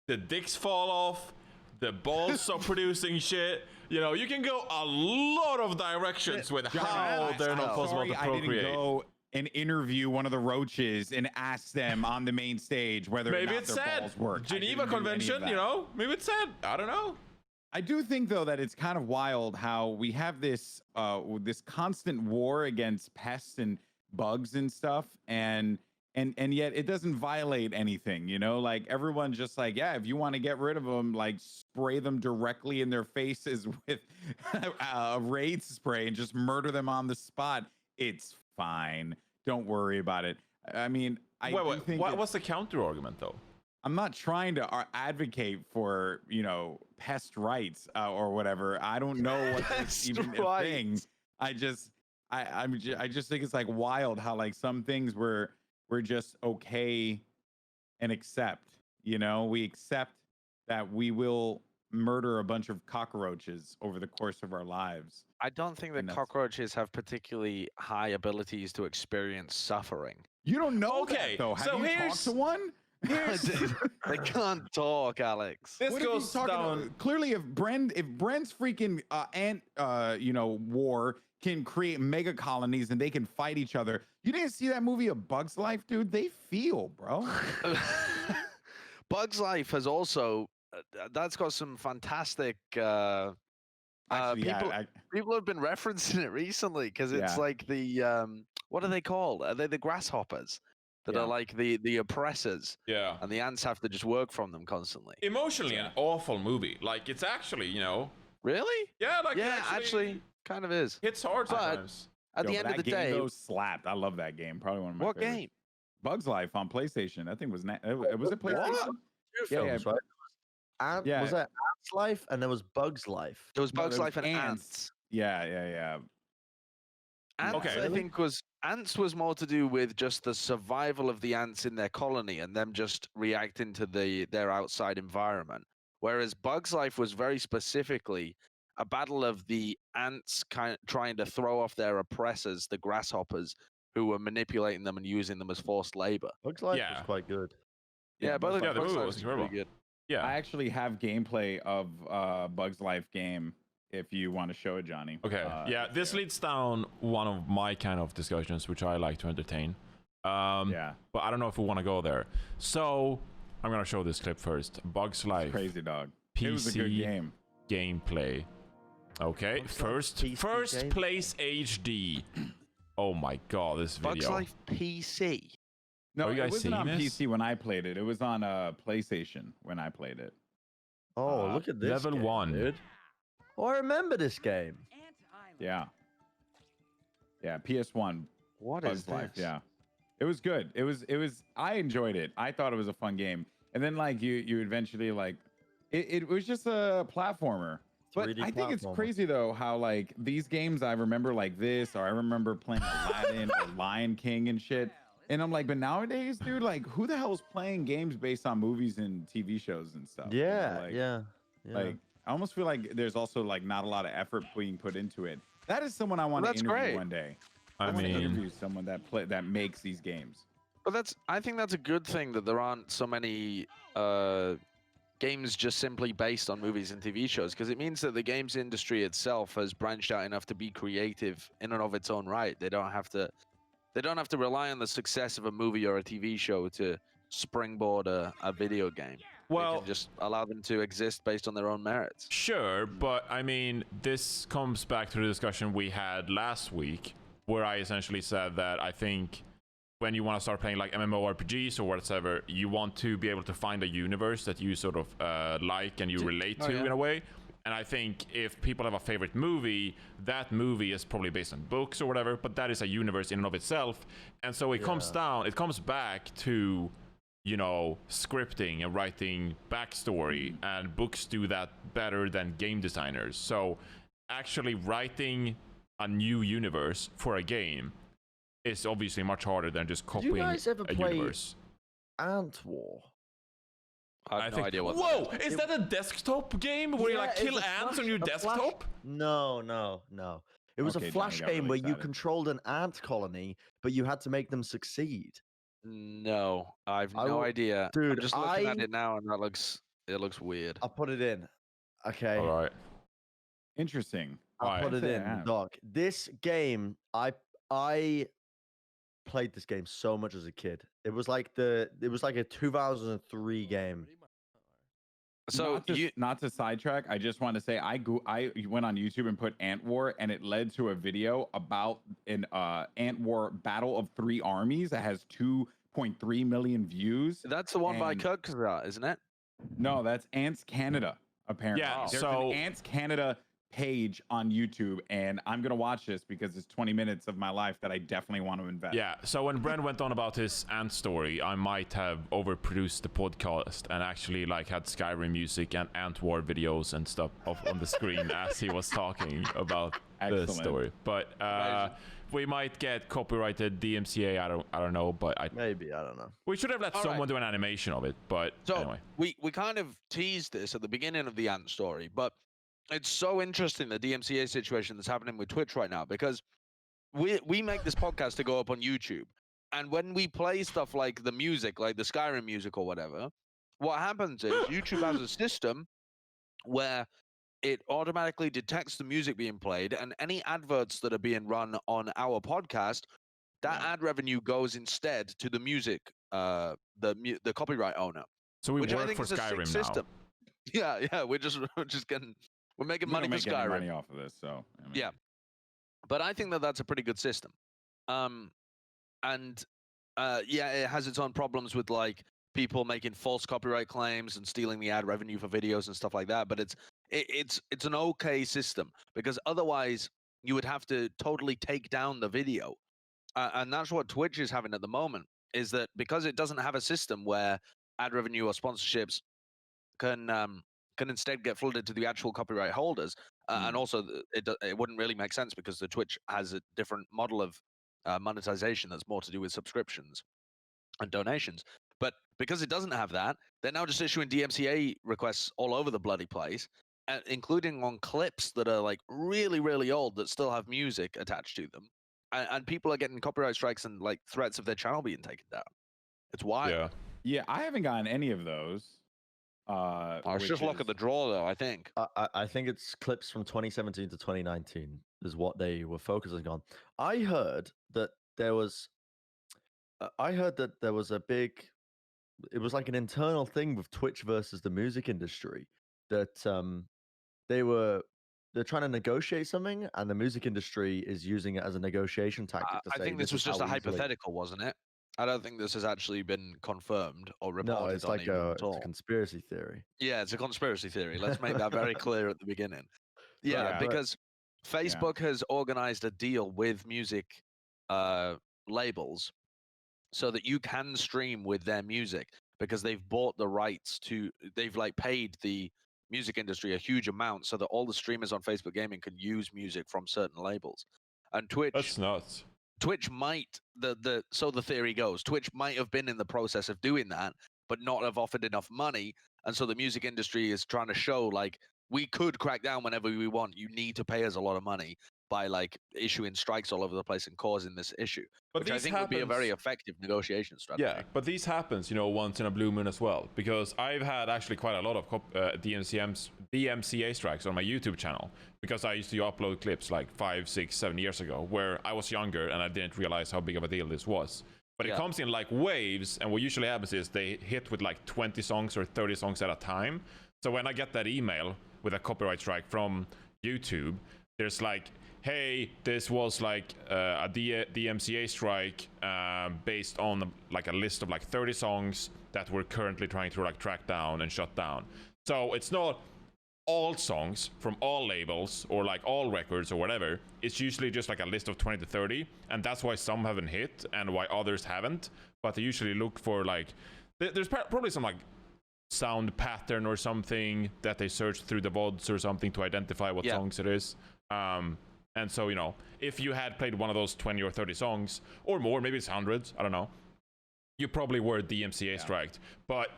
the dicks fall off, the balls stop producing shit. You know, you can go a lot of directions with how they're not possible to procreate. I didn't go and interview one of the roaches and ask them on the main stage whether or not their balls work. Geneva Convention, you know, maybe it's said. I don't know. I do think though that it's kind of wild how we have this this constant war against pests and bugs and stuff, and and yet it doesn't violate anything, you know? Like everyone's just like, yeah, if you want to get rid of them, like spray them directly in their faces with a raid spray and just murder them on the spot. It's fine. Don't worry about it. I mean, what's the counter argument though? I'm not trying to advocate for, you know, pest rights or whatever. I don't know what that's even a thing. I just think it's like wild how like some things we're just okay and accept. You know, we accept that we will murder a bunch of cockroaches over the course of our lives. I don't think that cockroaches have particularly high abilities to experience suffering. You don't know that, though. Have you talked to one? They can't talk, Alex. This goes down. Clearly, if Bren's freaking ant war can create mega colonies and they can fight each other. You didn't see that movie A Bug's Life, dude? They feel, bro. Bug's Life has also that's got some fantastic Actually, people have been referencing it recently because it's like the what are they called? Are they the grasshoppers that are like the oppressors? Yeah. And the ants have to just work from them constantly. Emotionally an awful movie. Like it's actually, you know. Really? Yeah, like actually kind of is. It's hard sometimes. At the end of the day, though, slapped. I love that game. Probably one of my What favorites. game? Bug's Life on PlayStation. That thing was was it PlayStation? Two films, right? Was that Ant's Life and there was Bug's Life? There was Bug's Life and Ants. Yeah. Ants, I think Ants was more to do with just the survival of the ants in their colony and them just reacting to their outside environment. Whereas Bug's Life was very specifically a battle of the ants trying to throw off their oppressors, the grasshoppers, who were manipulating them and using them as forced labor. Bug's Life was quite good. Yeah, the movie was pretty good. Yeah, I actually have gameplay of Bug's Life game if you want to show it, Johnny. Okay. This leads down one of my kind of discussions, which I like to entertain. But I don't know if we want to go there. So I'm gonna show this clip first. Bug's Life. Crazy dog. PC it was a good game. Gameplay. Okay. First place HD. Oh my god, this video. Bug's Life PC. No, it wasn't on PC when I played it. It was on PlayStation when I played it. Oh, look at this Level game, 1. Dude. Oh, I remember this game. Yeah, PS1. What Bug's is this? Life, yeah. It was good. It was. I enjoyed it. I thought it was a fun game. And then like you eventually like, it was just a platformer. But I think it's crazy though how like these games I remember like this, or I remember playing Aladdin or Lion King and shit. And I'm like, but nowadays, dude, like who the hell is playing games based on movies and TV shows and stuff? Yeah, you know, like, Like I almost feel like there's also like not a lot of effort being put into it. That is someone I want to interview one day. I want to interview someone that makes these games. But I think that's a good thing that there aren't so many games just simply based on movies and TV shows, because it means that the games industry itself has branched out enough to be creative in and of its own right. They don't have to rely on the success of a movie or a TV show to springboard a video game. Well, they can just allow them to exist based on their own merits. Sure, but I mean, this comes back to the discussion we had last week, where I essentially said that I think when you want to start playing like MMORPGs or whatever, you want to be able to find a universe that you sort of like and you relate to in a way. And I think if people have a favorite movie, that movie is probably based on books or whatever, but that is a universe in and of itself. And so it comes back to, you know, scripting and writing backstory, and books do that better than game designers. So actually writing a new universe for a game is obviously much harder than just copying a universe. Ant War. I have no idea what. Whoa! Is that a desktop game where you like kill ants on your desktop? No. It was a Flash game where you controlled an ant colony, but you had to make them succeed. No, I've no idea. Dude, I'm just looking at it now, and it looks weird. I'll put it in. Okay. All right. Interesting. I'll put it in, Doc. This game, I played this game so much as a kid. It was like a 2003 game. So not to sidetrack, I just want to say I went on YouTube and put Ant War, and it led to a video about an Ant War battle of 3 armies that has 2 6.3 million views. That's the one by Kirk, isn't it? No, that's Ants Canada, apparently. Yeah, There's so an Ants Canada page on YouTube, and I'm going to watch this because it's 20 minutes of my life that I definitely want to invest. Yeah, so when Bren went on about his ant story, I might have overproduced the podcast and actually like had Skyrim music and ant war videos and stuff on the screen as he was talking about the story. But we might get copyrighted DMCA. I don't know, but I don't know. We should have let someone do an animation of it, but anyway. We kind of teased this at the beginning of the ant story, but it's so interesting, the DMCA situation that's happening with Twitch right now, because we make this podcast to go up on YouTube. And when we play stuff like the music, like the Skyrim music or whatever, what happens is YouTube has a system where it automatically detects the music being played, and any adverts that are being run on our podcast, that ad revenue goes instead to the music, the copyright owner. So we work for Skyrim now. Yeah, we're making money for Skyrim. Money off of this, so yeah. But I think that's a pretty good system. And it has its own problems with like people making false copyright claims and stealing the ad revenue for videos and stuff like that. But it's an okay system, because otherwise you would have to totally take down the video. And that's what Twitch is having at the moment, is that because it doesn't have a system where ad revenue or sponsorships can instead get flooded to the actual copyright holders. And also it wouldn't really make sense because the Twitch has a different model of monetization that's more to do with subscriptions and donations. But because it doesn't have that, they're now just issuing DMCA requests all over the bloody place, including on clips that are like really, really old that still have music attached to them. And people are getting copyright strikes and like threats of their channel being taken down. It's wild. Yeah, I haven't gotten any of those. It's just luck of the draw, though, I think. I think it's clips from 2017 to 2019 is what they were focusing on. I heard that there was a big, it was like an internal thing with Twitch versus the music industry, that they're trying to negotiate something, and the music industry is using it as a negotiation tactic to say, I think this was just a hypothetical, wasn't it? I don't think this has actually been confirmed or reported. No, it's like it's a conspiracy theory. Yeah, it's a conspiracy theory. Let's make that very clear at the beginning. Yeah, because Facebook has organized a deal with music labels so that you can stream with their music, because they've bought the rights to, they've like paid the music industry a huge amount so that all the streamers on Facebook Gaming can use music from certain labels. And Twitch, that's nuts. Twitch might, so the theory goes, Twitch might have been in the process of doing that, but not have offered enough money. And so the music industry is trying to show, like, we could crack down whenever we want. You need to pay us a lot of money by, like, issuing strikes all over the place and causing this issue. But which I think would be a very effective negotiation strategy. Yeah, but these happens, once in a blue moon as well. Because I've had actually quite a lot of DMCA strikes on my YouTube channel, because I used to upload clips like 5, 6, 7 years ago where I was younger and I didn't realize how big of a deal this was. But it comes in like waves, and what usually happens is they hit with like 20 songs or 30 songs at a time. So when I get that email with a copyright strike from YouTube, there's like, hey, this was like a DMCA strike based on like a list of like 30 songs that we're currently trying to like track down and shut down. So it's not all songs from all labels or like all records or whatever. It's usually just like a list of 20 to 30, and that's why some haven't hit and why others haven't. But they usually look for like, there's probably some like sound pattern or something that they search through the VODs or something to identify what songs it is. And so, if you had played one of those 20 or 30 songs or more, maybe it's hundreds, I don't know, you probably were DMCA striked. But,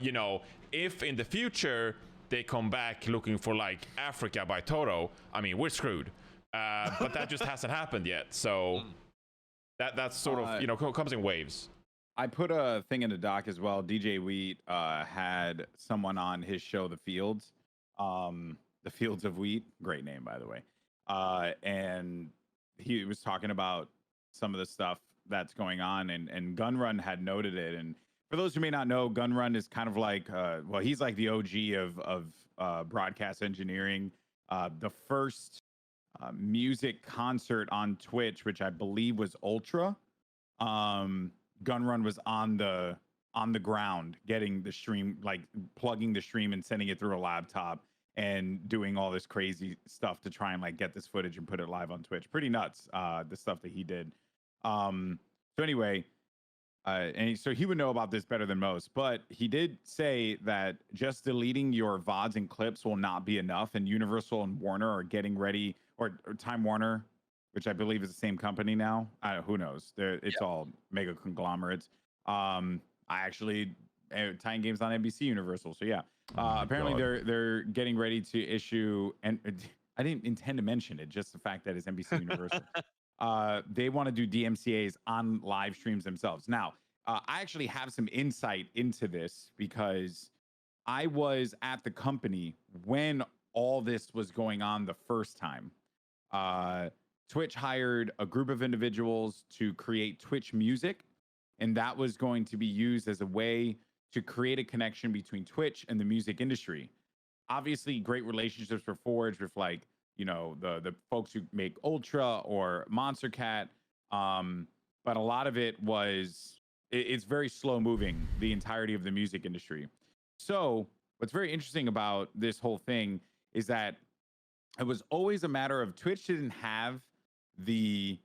if in the future they come back looking for like Africa by Toto, I mean, we're screwed. But that just hasn't happened yet. So that's sort of, comes in waves. I put a thing in the doc as well. DJ Wheat had someone on his show, The Fields. The Fields of Wheat. Great name, by the way. And he was talking about some of the stuff that's going on, and Gunrun had noted it. And for those who may not know, Gunrun is kind of like, he's like the OG of broadcast engineering. The first music concert on Twitch, which I believe was Ultra, Gunrun was on the ground getting the stream, like plugging the stream and sending it through a laptop and doing all this crazy stuff to try and like get this footage and put it live on Twitch. Pretty nuts, the stuff that he did. So anyway, and so he would know about this better than most, but he did say that just deleting your VODs and clips will not be enough. And Universal and Warner are getting ready, or Time Warner, which I believe is the same company now. Who knows? It's all mega conglomerates. I actually tying games on NBC Universal. So yeah, apparently they're getting ready to issue, and I didn't intend to mention it, just the fact that it's NBC Universal. They want to do DMCAs on live streams themselves. Now, I actually have some insight into this because I was at the company when all this was going on the first time. Twitch hired a group of individuals to create Twitch music, and that was going to be used as a way to create a connection between Twitch and the music industry. Obviously, great relationships were forged with like, you know, the folks who make Ultra or Monster Cat. But a lot of it was, it's very slow moving, the entirety of the music industry. So what's very interesting about this whole thing is that it was always a matter of Twitch didn't have the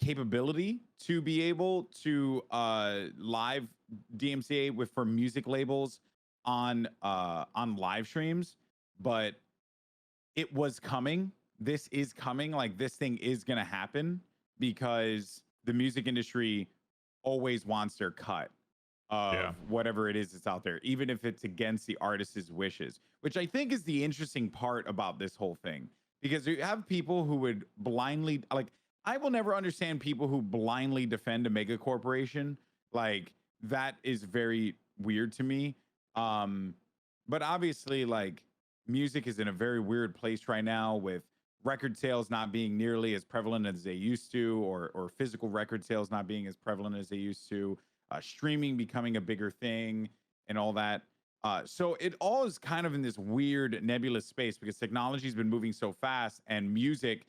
capability to be able to live DMCA for music labels on live streams, but it was coming. This is coming. Like, this thing is going to happen because the music industry always wants their cut of whatever it is that's out there, even if it's against the artist's wishes, which I think is the interesting part about this whole thing, because you have people who would blindly, like, I will never understand people who blindly defend a mega corporation. Like, that is very weird to me. But obviously, like, music is in a very weird place right now, with record sales not being nearly as prevalent as they used to, or physical record sales not being as prevalent as they used to, streaming becoming a bigger thing and all that. So it all is kind of in this weird nebulous space because technology's been moving so fast, and music,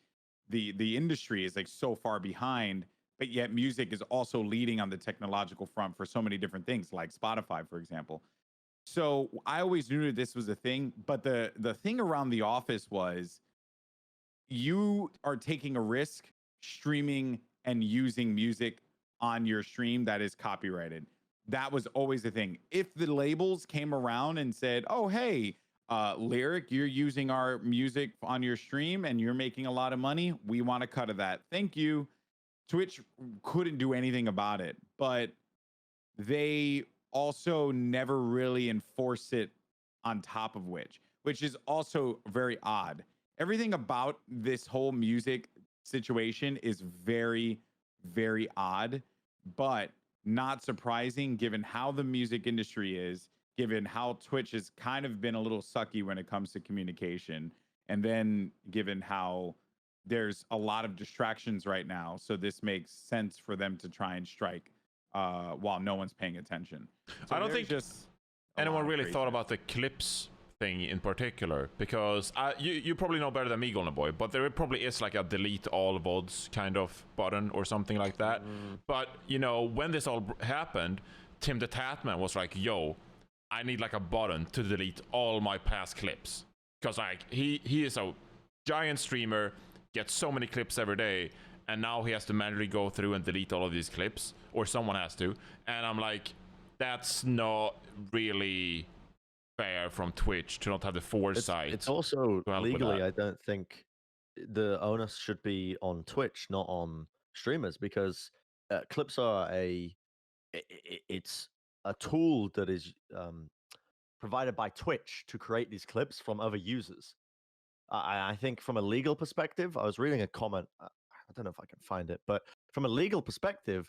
the industry is like so far behind, but yet music is also leading on the technological front for so many different things, like Spotify, for example. So I always knew that this was a thing, but the thing around The Office was, you are taking a risk streaming and using music on your stream that is copyrighted. That was always the thing. If the labels came around and said, oh, hey, Lyric, you're using our music on your stream and you're making a lot of money, we want a cut of that. Thank you. Twitch couldn't do anything about it, but they also never really enforce it on top of which is also very odd. Everything about this whole music situation is very, very odd, but not surprising given how the music industry is, given how Twitch has kind of been a little sucky when it comes to communication, and then given how there's a lot of distractions right now. So this makes sense for them to try and strike while no one's paying attention. So I don't think just anyone really thought about the clips thing in particular, because you probably know better than me, Goldenboy, but there probably is like a delete all VODs kind of button or something like that. But, you know, when this all happened, Tim the Tatman was like, yo, I need like a button to delete all my past clips. Because like he is a giant streamer, gets so many clips every day, and now he has to manually go through and delete all of these clips, or someone has to. And I'm like, that's not really fair from Twitch to not have the foresight. It's also legally, I don't think the onus should be on Twitch, not on streamers, because clips are it's a tool that is provided by Twitch to create these clips from other users. I think from a legal perspective, I was reading a comment. I don't know if I can find it, but from a legal perspective,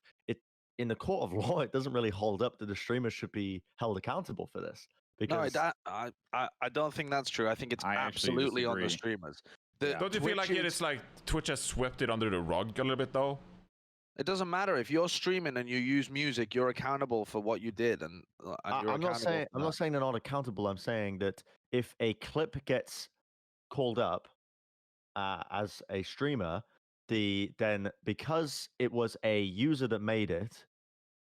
in the court of law, it doesn't really hold up that the streamers should be held accountable for this. Because I don't think that's true. I think it's absolutely on the streamers. Don't you feel like it's like Twitch has swept it under the rug a little bit, though? It doesn't matter if you're streaming and you use music, you're accountable for what you did, and I'm not saying they're not accountable. I'm saying that if a clip gets called up as a streamer, then because it was a user that made it,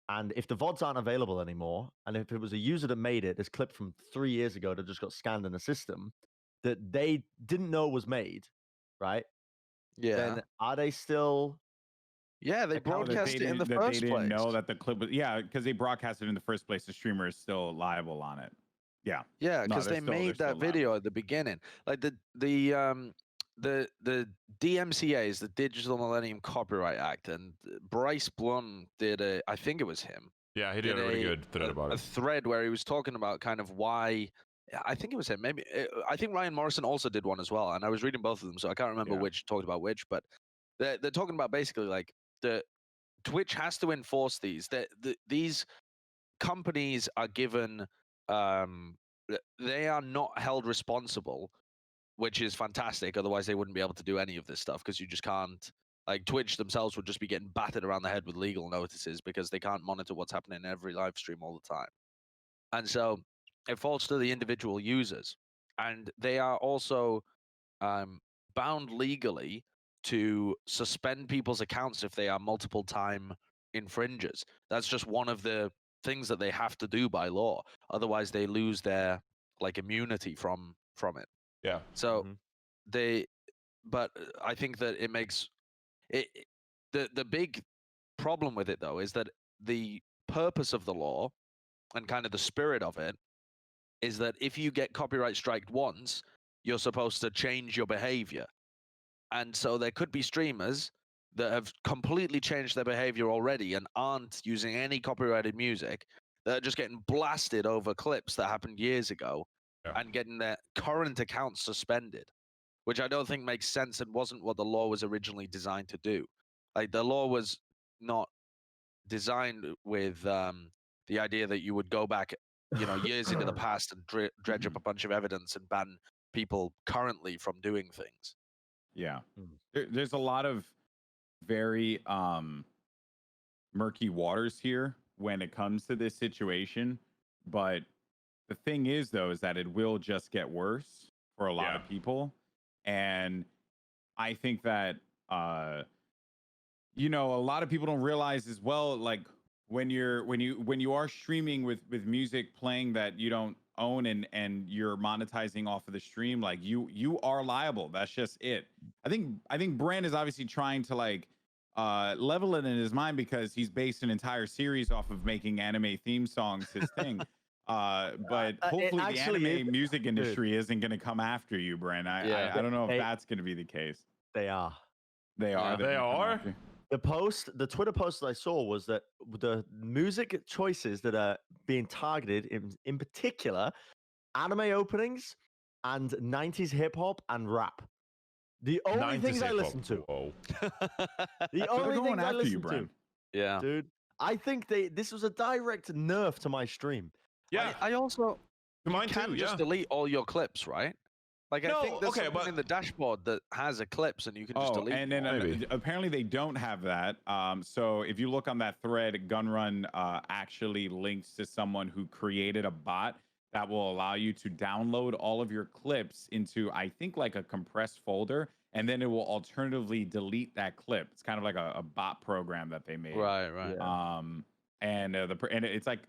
And if the VODs aren't available anymore, and if it was a user that made it, this clip from 3 years ago that just got scanned in the system that they didn't know was made, right? Yeah. Then are they still? Yeah, they broadcast it in the first place. They didn't know that the clip was, because they broadcast it in the first place. The streamer is still liable on it. Yeah. Yeah, because they made that video at the beginning. Like the DMCA is the Digital Millennium Copyright Act, and Bryce Blum did I think it was him. Yeah, he did a really good thread about it. A thread where he was talking about kind of why. I think it was him. Maybe I think Ryan Morrison also did one as well, and I was reading both of them, so I can't remember which talked about which. But they're talking about basically like the Twitch has to enforce these. These companies are given. They are not held responsible, which is fantastic. Otherwise, they wouldn't be able to do any of this stuff because you just can't. Like Twitch themselves would just be getting battered around the head with legal notices because they can't monitor what's happening in every live stream all the time. And so it falls to the individual users, and they are also bound legally to suspend people's accounts if they are multiple time infringers. That's just one of the things that they have to do by law. Otherwise, they lose their like immunity from it. Yeah. So but I think that it makes it the big problem with it though is that the purpose of the law and kind of the spirit of it is that if you get copyright striked once, you're supposed to change your behavior. And so there could be streamers that have completely changed their behavior already and aren't using any copyrighted music, that are just getting blasted over clips that happened years ago and getting their current accounts suspended, which I don't think makes sense and wasn't what the law was originally designed to do. Like the law was not designed with the idea that you would go back, years into the past and dredge up a bunch of evidence and ban people currently from doing things. Yeah. There's a lot of very murky waters here when it comes to this situation. But the thing is, though, is that it will just get worse for a lot of people. And I think that, a lot of people don't realize as well, like when you are streaming with music playing that you don't own and you're monetizing off of the stream, like you are liable. That's just it. I think Bren is obviously trying to like level it in his mind because he's based an entire series off of making anime theme songs his thing. But hopefully the anime music industry isn't going to come after you, Bren. I don't know if that's going to be the case. They are. They are. They are. The Twitter post that I saw was that the music choices that are being targeted, in particular, anime openings and 90s hip hop and rap. The only things I listen to. The only things I listen to. Yeah, dude. I think this was a direct nerf to my stream. Yeah, I also mine can too. just delete all your clips, right? Like I think there's something in the dashboard that has a clips and you can just delete. And then apparently they don't have that. So if you look on that thread, Gunrun actually links to someone who created a bot that will allow you to download all of your clips into, I think, like a compressed folder, and then it will alternatively delete that clip. It's kind of like a bot program that they made. Right. Yeah. And it's like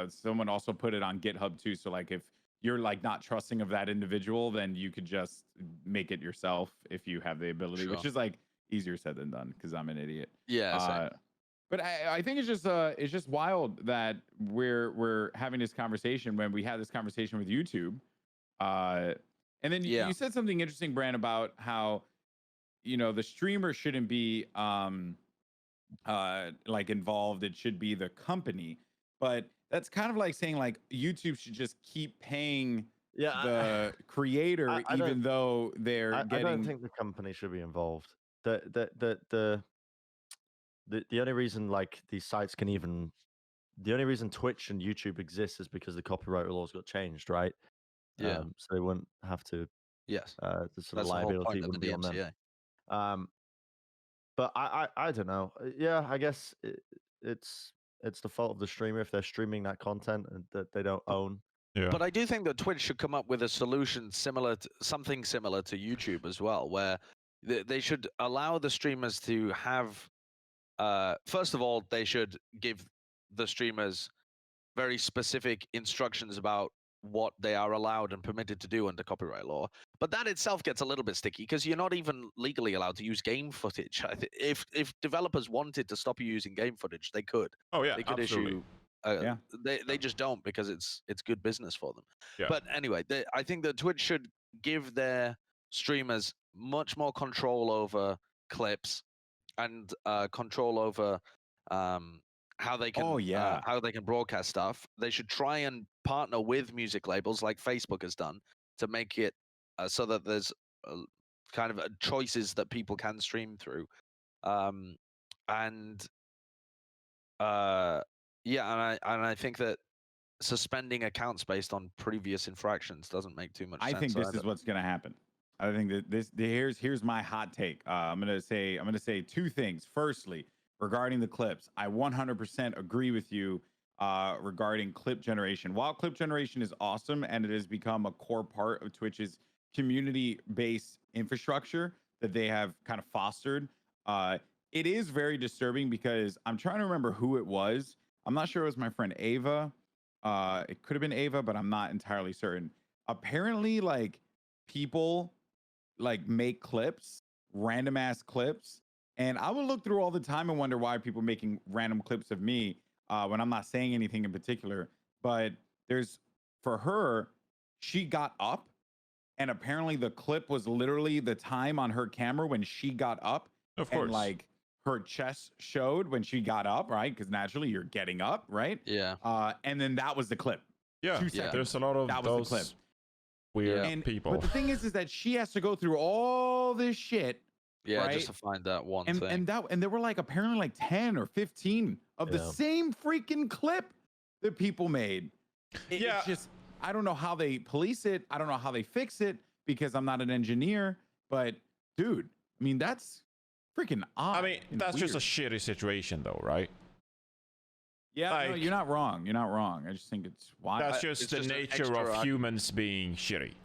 someone also put it on GitHub too. So like if you're like not trusting of that individual, then you could just make it yourself if you have the ability, which is like easier said than done because I'm an idiot. Yeah. But I think it's just wild that we're having this conversation when we had this conversation with YouTube. And then you said something interesting, Bran, about how the streamer shouldn't be like involved. It should be the company. But that's kind of like saying like YouTube should just keep paying the creator, even though they're getting. I don't think the company should be involved. The only reason like these sites can even, the only reason Twitch and YouTube exist is because the copyright laws got changed, right? Yeah. So they wouldn't have to. Yes. The sort of liability wouldn't be on them. But I don't know. Yeah, I guess it's the fault of the streamer if they're streaming that content that they don't own. Yeah. But I do think that Twitch should come up with a solution something similar to YouTube as well, where they should allow the streamers to have. First of all, they should give the streamers very specific instructions about what they are allowed and permitted to do under copyright law. But that itself gets a little bit sticky because you're not even legally allowed to use game footage. If developers wanted to stop you using game footage, they could. Oh yeah, they could absolutely. issue. They just don't because it's good business for them. Yeah. But anyway, I think that Twitch should give their streamers much more control over clips and control over how they can how they can broadcast stuff. They should try and partner with music labels like Facebook has done to make it so that there's kind of choices that people can stream through. And I think that suspending accounts based on previous infractions doesn't make too much sense. I think this is what's going to happen. I think that here's my hot take. I'm gonna say two things. Firstly, regarding the clips, I 100% agree with you regarding clip generation. While clip generation is awesome and it has become a core part of Twitch's community-based infrastructure that they have kind of fostered, it is very disturbing because I'm trying to remember who it was. I'm not sure it was my friend Ava. It could have been Ava, but I'm not entirely certain. Apparently, like, people like make clips, random ass clips, and I would look through all the time and wonder why people are making random clips of me when I'm not saying anything in particular. But for her, she got up, and apparently the clip was literally the time on her camera when she got up. Of course. And like her chest showed when she got up, right? Because naturally you're getting up, right? Yeah. And then that was the clip. Yeah. 2 seconds. There's a lot of that those was the clip. Weird people. But the thing is that she has to go through all this shit. Yeah, right? just to find that one thing. And there were like apparently like 10 or 15 of the same freaking clip that people made. It's just, I don't know how they police it. I don't know how they fix it because I'm not an engineer. But dude, I mean, that's freaking odd. I mean, that's just a shitty situation though, right? Yeah, like, no, you're not wrong. You're not wrong. I just think it's why. That's just the nature of humans being shitty.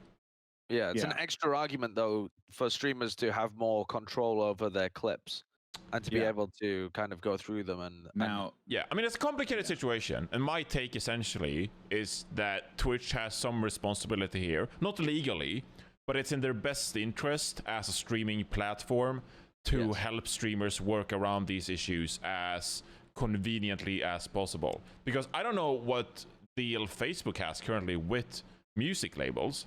Yeah, it's an extra argument though for streamers to have more control over their clips and to be able to kind of go through them yeah, I mean, it's a complicated situation, and my take essentially is that Twitch has some responsibility here, not legally, but it's in their best interest as a streaming platform to help streamers work around these issues as conveniently as possible. Because I don't know what deal Facebook has currently with music labels,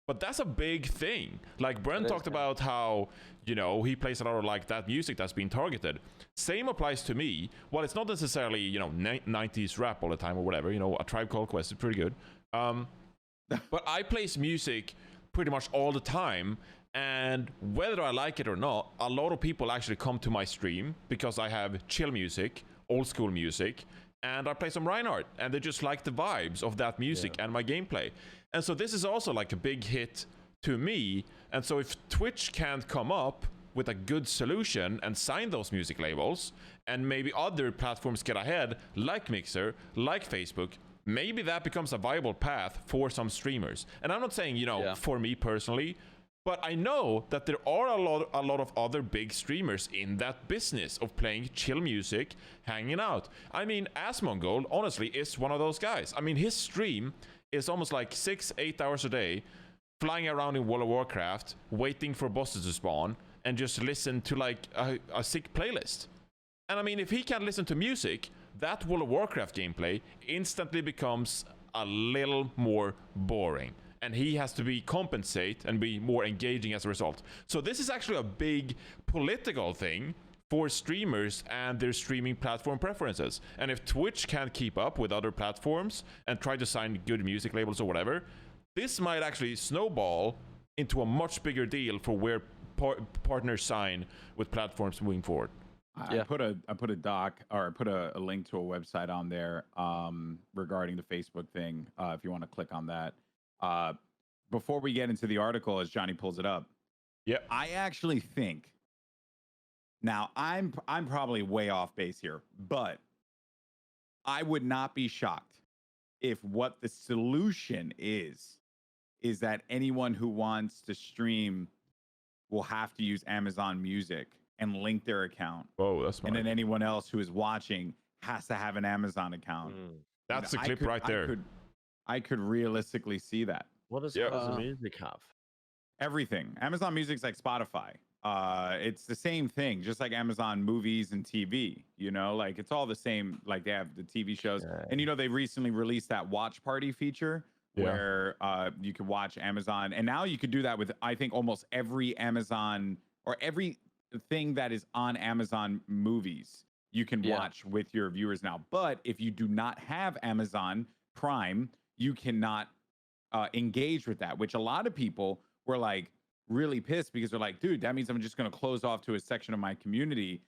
but that's a big thing. Like Bren talked about how, you know, he plays a lot of like that music that's being targeted. Same applies to me. Well, it's not necessarily, you know, 90s rap all the time or whatever. You know, A Tribe Called Quest is pretty good. But I place music pretty much all the time. And whether I like it or not, a lot of people actually come to my stream because I have chill music, old school music, and I play some Reinhardt, and they just like the vibes of that music and my gameplay. And so this is also like a big hit to me. And so if Twitch can't come up with a good solution and sign those music labels, and maybe other platforms get ahead, like Mixer, like Facebook, maybe that becomes a viable path for some streamers. And I'm not saying, you know, for me personally, but I know that there are a lot of other big streamers in that business of playing chill music, hanging out. I mean, Asmongold, honestly, is one of those guys. I mean, his stream is almost like 6-8 hours a day, flying around in World of Warcraft, waiting for bosses to spawn, and just listen to like a sick playlist. And I mean, if he can listen to music, that World of Warcraft gameplay instantly becomes a little more boring. And he has to be compensate and be more engaging as a result. So this is actually a big political thing for streamers and their streaming platform preferences. And if Twitch can't keep up with other platforms and try to sign good music labels or whatever, this might actually snowball into a much bigger deal for where partners sign with platforms moving forward. I put a doc, or I put a link to a website on there regarding the Facebook thing. If you want to click on that. Before we get into the article, as Johnny pulls it up, I actually think, now I'm probably way off base here, but I would not be shocked if what the solution is that anyone who wants to stream will have to use Amazon Music and link their account. Oh, that's smart. And then anyone else who is watching has to have an Amazon account. That's the clip right there. I could realistically see that. What does Amazon Music have? Everything. Amazon Music's like Spotify. It's the same thing, just like Amazon Movies and TV. You know, like it's all the same. Like they have the TV shows, and you know they recently released that watch party feature where you could watch Amazon, and now you could do that with I think almost every Amazon or everything that is on Amazon Movies. You can watch with your viewers now. But if you do not have Amazon Prime, you cannot engage with that, which a lot of people were like really pissed because they're like, dude, that means I'm just going to close off to a section of my community,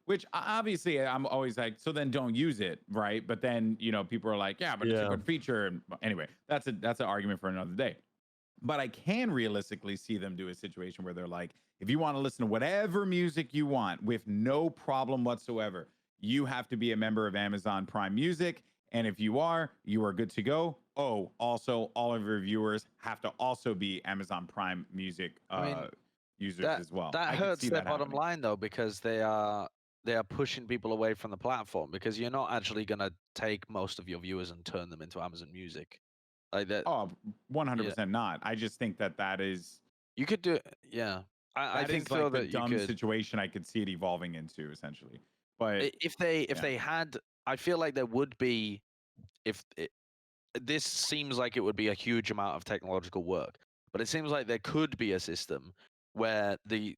which obviously I'm always like, so then don't use it, right? But then, you know, people are like, yeah, but it's a good feature. And anyway, that's an argument for another day. But I can realistically see them do a situation where they're like, if you want to listen to whatever music you want with no problem whatsoever, you have to be a member of Amazon Prime Music. And if you are good to go. Oh, also, all of your viewers have to also be Amazon Prime Music users as well. That hurts their bottom line, though, because they are pushing people away from the platform because you're not actually going to take most of your viewers and turn them into Amazon Music. Like that. Oh, 100% not. I just think that is... You could do it, yeah. I think like that dumb situation I could see it evolving into, essentially. But if they had... I feel like there would be... This seems like it would be a huge amount of technological work, but it seems like there could be a system where the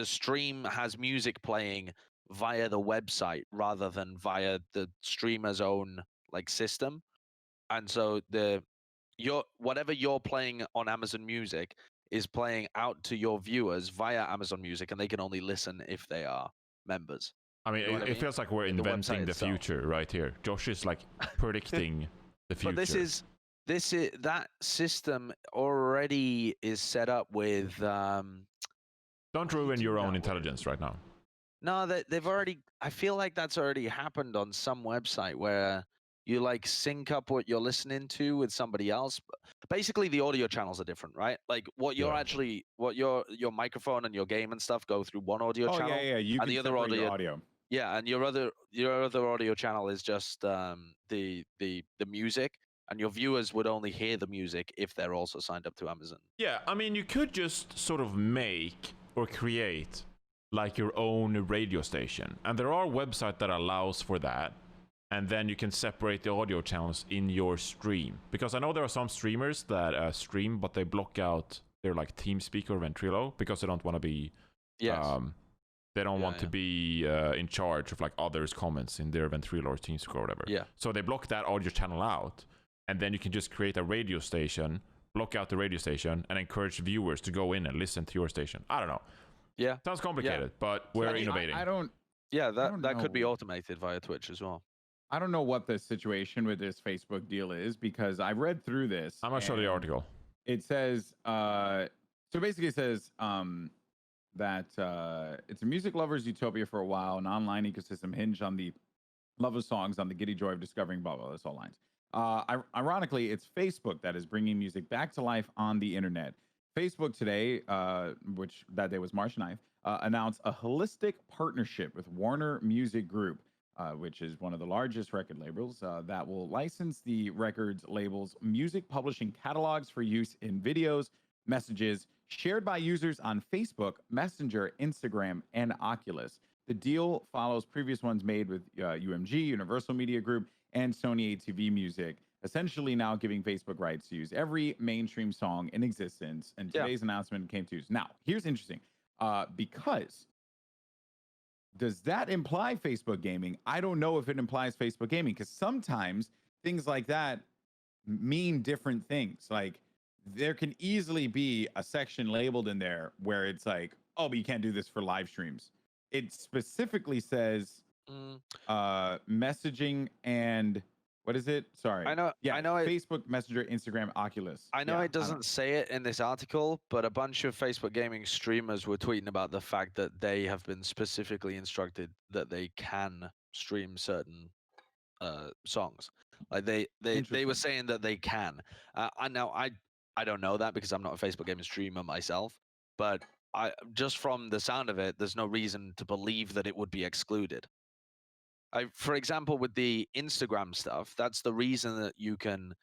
stream has music playing via the website rather than via the streamer's own like system, and so whatever you're playing on Amazon Music is playing out to your viewers via Amazon Music, and they can only listen if they are members. I mean, it feels like we're inventing the future right here. Josh is like predicting the future. But that system already is set up with. Don't ruin your own intelligence right now. No, they've already. I feel like that's already happened on some website where you like sync up what you're listening to with somebody else. Basically, the audio channels are different, right? Like what you're actually, what your microphone and your game and stuff go through one audio channel. Yeah. You and can the other audio. Yeah, and your other audio channel is just the music, and your viewers would only hear the music if they're also signed up to Amazon. Yeah, I mean, you could just sort of make or create like your own radio station, and there are websites that allows for that, and then you can separate the audio channels in your stream. Because I know there are some streamers that stream, but they block out their like TeamSpeak or Ventrilo because they don't want to be. They don't want to be in charge of like others' comments in their Ventrilo or TeamSpeak or whatever. Yeah. So they block that audio channel out, and then you can just create a radio station, block out the radio station, and encourage viewers to go in and listen to your station. I don't know. Yeah. Sounds complicated, but we're innovating. I don't. Yeah, that could be automated via Twitch as well. I don't know what the situation with this Facebook deal is because I read through this. I'm gonna show the article. It says, so basically it says that it's a music lover's utopia for a while, an online ecosystem hinged on the love of songs, on the giddy joy of discovering blah, blah, that's all lines. Ironically, it's Facebook that is bringing music back to life on the internet. Facebook today, which that day was March 9th, announced a holistic partnership with Warner Music Group, which is one of the largest record labels, that will license the records label's music publishing catalogs for use in videos, messages shared by users on Facebook, Messenger, Instagram, and Oculus. The deal follows previous ones made with UMG, Universal Media Group, and Sony ATV Music, essentially now giving Facebook rights to use every mainstream song in existence. And today's announcement came to use. Now, here's interesting, because does that imply Facebook gaming? I don't know if it implies Facebook gaming, because sometimes things like that mean different things. Like there can easily be a section labeled in there where it's like, oh, but you can't do this for live streams. It specifically says messaging and what is it? Sorry. I know. Facebook, Messenger, Instagram, Oculus. I know it doesn't say it in this article, but a bunch of Facebook gaming streamers were tweeting about the fact that they have been specifically instructed that they can stream certain songs. Like they were saying that they can. I don't know that because I'm not a Facebook gaming streamer myself, but just from the sound of it, there's no reason to believe that it would be excluded. For example, with the Instagram stuff, that's the reason that you can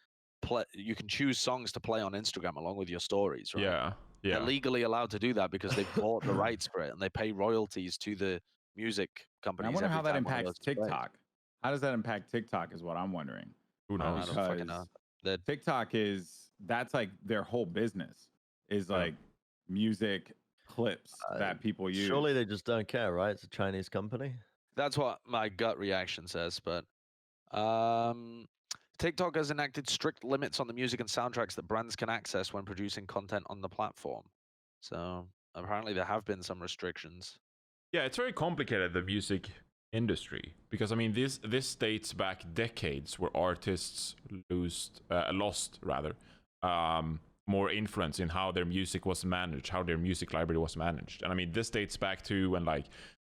choose songs to play on Instagram along with your stories, right? Yeah. They're legally allowed to do that because they've bought the rights for it and they pay royalties to the music companies. And I wonder how that impacts TikTok. How does that impact TikTok is what I'm wondering. Who knows? I don't fucking know. TikTok that's like their whole business is like music clips that people use. Surely they just don't care, right? It's a Chinese company. That's what my gut reaction says, but TikTok has enacted strict limits on the music and soundtracks that brands can access when producing content on the platform. So apparently there have been some restrictions. Yeah, it's very complicated, the music industry, because I mean this dates back decades where artists lost more influence in how their music was managed, how their music library was managed. And I mean, this dates back to when like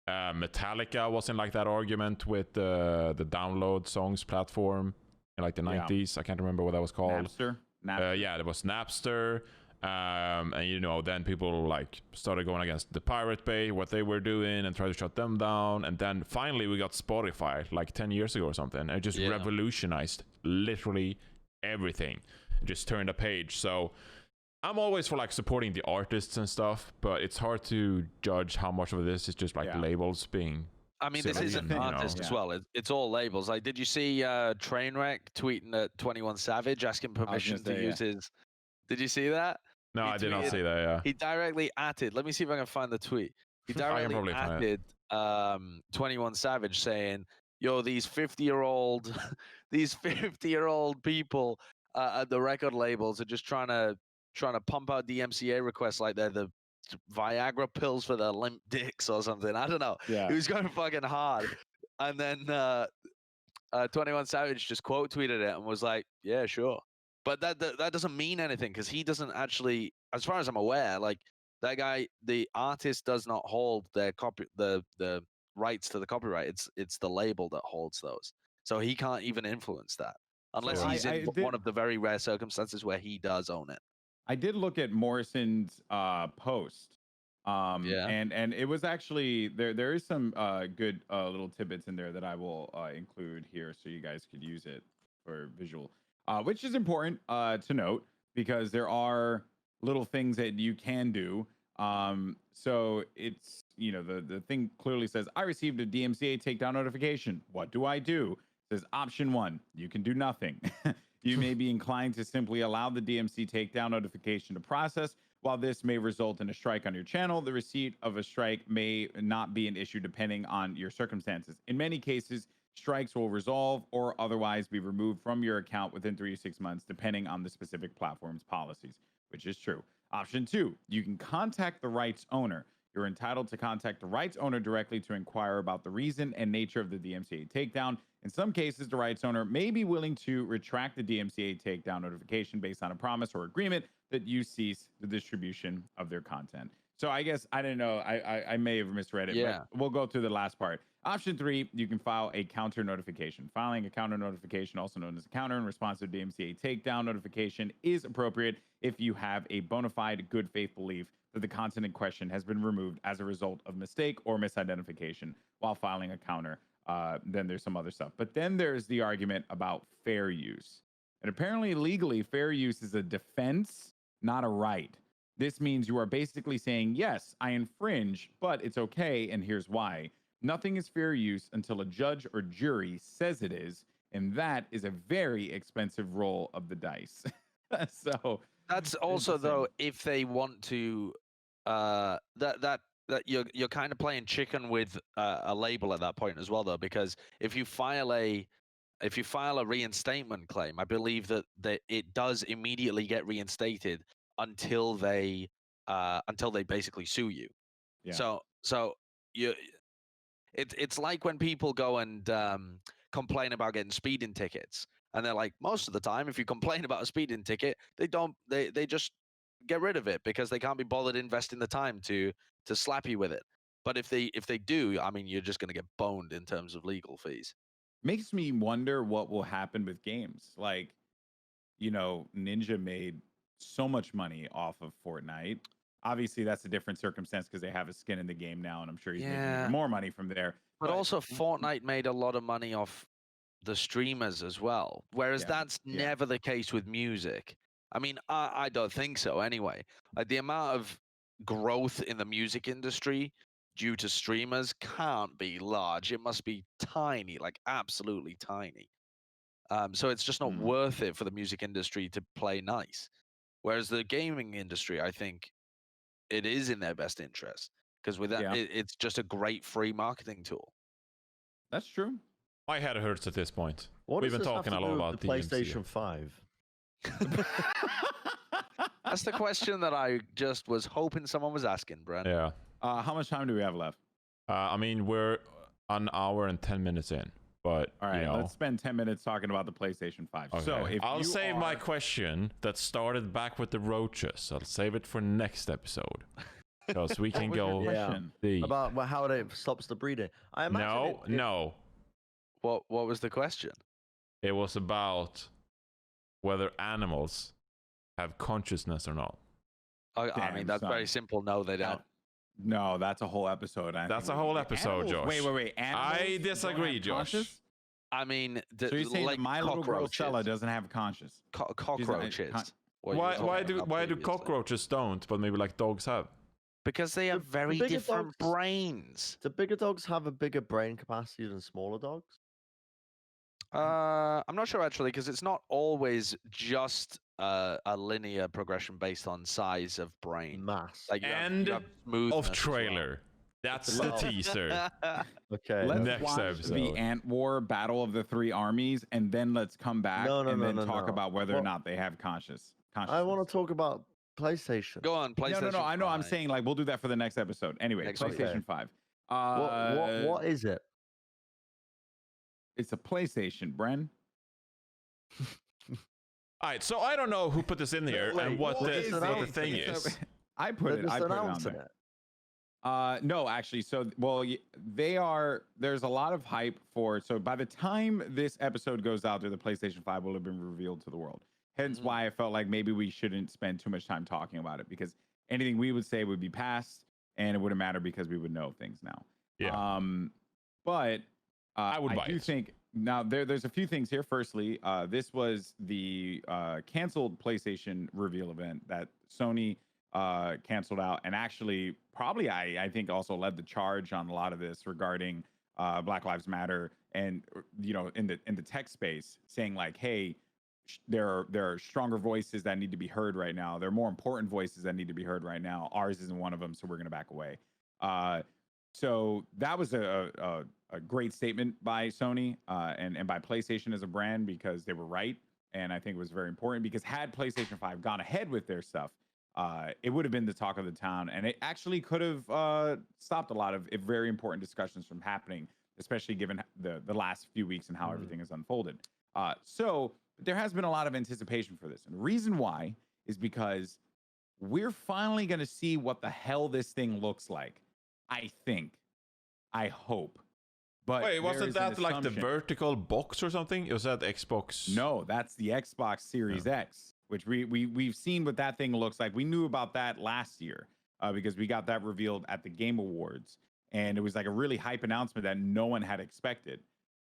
Metallica was in like that argument with the download songs platform in like the 90s. I can't remember what that was called. Napster. Yeah, there was Napster. And you know, then people like started going against the Pirate Bay, what they were doing, and tried to shut them down. And then finally we got Spotify like 10 years ago or something. It just revolutionized literally everything. It just turned a page. So I'm always for like supporting the artists and stuff, but it's hard to judge how much of this is just like labels being. I mean, this is an artist as well. It's all labels. Like, did you see Trainwreck tweeting at 21 Savage asking permission to use his? Did you see that? No, I did not see that. Yeah. He directly atted. Let me see if I can find the tweet. He directly atted 21 Savage saying, "Yo, these 50-year-old people at the record labels are just trying to pump out DMCA requests like they're the Viagra pills for their limp dicks or something." I don't know. Yeah. He was going fucking hard, and then 21 Savage just quote tweeted it and was like, "Yeah, sure." But that doesn't mean anything because he doesn't actually, as far as I'm aware, like that guy, the artist does not hold their the rights to the copyright. It's the label that holds those. So he can't even influence that unless he's in one of the very rare circumstances where he does own it. I did look at Morrison's post. And it was actually there is some good little tidbits in there that I will include here so you guys could use it for visual. Which is important to note because there are little things that you can do. So it's, you know, the thing clearly says, I received a DMCA takedown notification. What do I do? It says option 1, you can do nothing. You may be inclined to simply allow the DMC takedown notification to process. While this may result in a strike on your channel, the receipt of a strike may not be an issue depending on your circumstances. In many cases, strikes will resolve or otherwise be removed from your account within 3 to 6 months, depending on the specific platform's policies, which is true. Option 2, you can contact the rights owner. You're entitled to contact the rights owner directly to inquire about the reason and nature of the DMCA takedown. In some cases, the rights owner may be willing to retract the DMCA takedown notification based on a promise or agreement that you cease the distribution of their content. So I guess, I don't know, I may have misread it, but we'll go through the last part. Option 3, you can file a counter notification. Filing a counter notification, also known as a counter in response to DMCA takedown notification, is appropriate if you have a bona fide good faith belief that the content in question has been removed as a result of mistake or misidentification while filing a counter. Then there's some other stuff. But then there's the argument about fair use. And apparently legally, fair use is a defense, not a right. This means you are basically saying, yes, I infringe, but it's okay, and here's why. Nothing is fair use until a judge or jury says it is, and that is a very expensive roll of the dice. So that's also though, if they want to, that you're kind of playing chicken with a label at that point as well, though, because if you file a reinstatement claim, I believe that it does immediately get reinstated until they basically sue you. Yeah. So it's like when people go and complain about getting speeding tickets, and they're like, most of the time, if you complain about a speeding ticket, they just get rid of it because they can't be bothered investing the time to slap you with it. But if they do, I mean, you're just going to get boned in terms of legal fees. Makes me wonder what will happen with games. Like, you know, Ninja made so much money off of Fortnite. Obviously, that's a different circumstance because they have a skin in the game now, and I'm sure he's making Yeah. even more money from there. But also, Fortnite made a lot of money off the streamers as well, whereas that's never the case with music. I mean, I don't think so anyway. Like, the amount of growth in the music industry due to streamers can't be large. It must be tiny, like absolutely tiny. So it's just not worth it for the music industry to play nice. Whereas the gaming industry, I think it is in their best interest, because with that, it's just a great free marketing tool. That's true. My head hurts at this point. What We've does been this have talking to a do lot with about the DMCA. PlayStation 5. That's the question that I just was hoping someone was asking, Bren. Yeah. How much time do we have left? I mean, we're an hour and 10 minutes in, but All right, you know. let's spend 10 minutes talking about the PlayStation 5. Okay. So if I'll save my are... question that started back with the roaches. I'll save it for next episode. Because we can go deep. About how it stops the breeding. I imagine No. What was the question? It was about whether animals have consciousness or not. I mean, that's very simple. No, they don't. No, that's a whole episode. That's a whole episode, Josh. Wait. I disagree, Josh. I mean, so you're saying like that my little girl Stella doesn't have conscience? Cockroaches. Why do cockroaches don't, but maybe like dogs have? Because they have very different brains. Do bigger dogs have a bigger brain capacity than smaller dogs? I'm not sure actually, because it's not always just a linear progression based on size of brain. Mass. Like End of trailer. That's the teaser. Okay. Let's next watch episode. the Ant War Battle of the Three Armies, and then let's come back and talk about whether or not they have consciousness. I want to talk about PlayStation. Go on, PlayStation. No. I know. I'm saying like we'll do that for the next episode. Anyway, PlayStation 5. What is it? It's a PlayStation, Bren. All right, so I don't know who put this in here and what the thing is. I put it on there. No, actually. So, there's a lot of hype for, so by the time this episode goes out there, the PlayStation 5 will have been revealed to the world. Hence why I felt like maybe we shouldn't spend too much time talking about it, because anything we would say would be past and it wouldn't matter because we would know things now. Yeah. But I do think now there's a few things here. Firstly, this was the canceled PlayStation reveal event that Sony canceled out, and actually probably I think also led the charge on a lot of this regarding Black Lives Matter, and in the tech space, saying like, hey, there are stronger voices that need to be heard right now. There are more important voices that need to be heard right now. Ours isn't one of them, so we're going to back away. So that was a great statement by Sony and by PlayStation as a brand, because they were right. And I think it was very important, because had PlayStation 5 gone ahead with their stuff, it would have been the talk of the town. And it actually could have stopped a lot of very important discussions from happening, especially given the last few weeks and how everything has unfolded. So there has been a lot of anticipation for this. And the reason why is because we're finally going to see what the hell this thing looks like. I hope. But wait, wasn't that like the vertical box or something? Was that Xbox? No, that's the Xbox Series X, which we've seen what that thing looks like. We knew about that last year because we got that revealed at the Game Awards, and it was like a really hype announcement that no one had expected.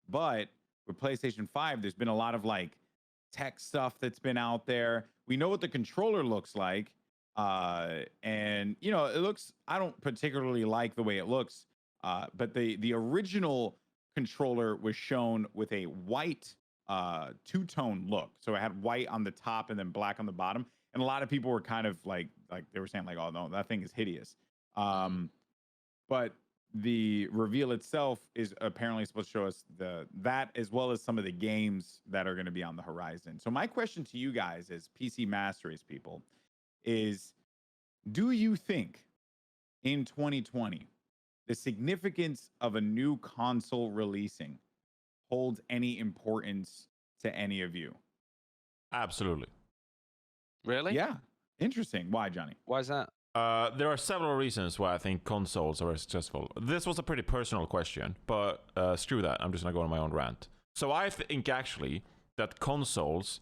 But with PlayStation 5, there's been a lot of like tech stuff that's been out there. We know what the controller looks like. And it looks, I don't particularly like the way it looks, but the original controller was shown with a white two-tone look. So it had white on the top and then black on the bottom. And a lot of people were kind of like they were saying like, oh no, that thing is hideous. But the reveal itself is apparently supposed to show us that as well as some of the games that are going to be on the horizon. So my question to you guys as PC Master Race people is, do you think in 2020 the significance of a new console releasing holds any importance to any of you? Absolutely. Really? Yeah. Interesting. Why, Johnny? Why is that? There are several reasons why I think consoles are successful. This was a pretty personal question, but screw that. I'm just going to go on my own rant. So I think actually that consoles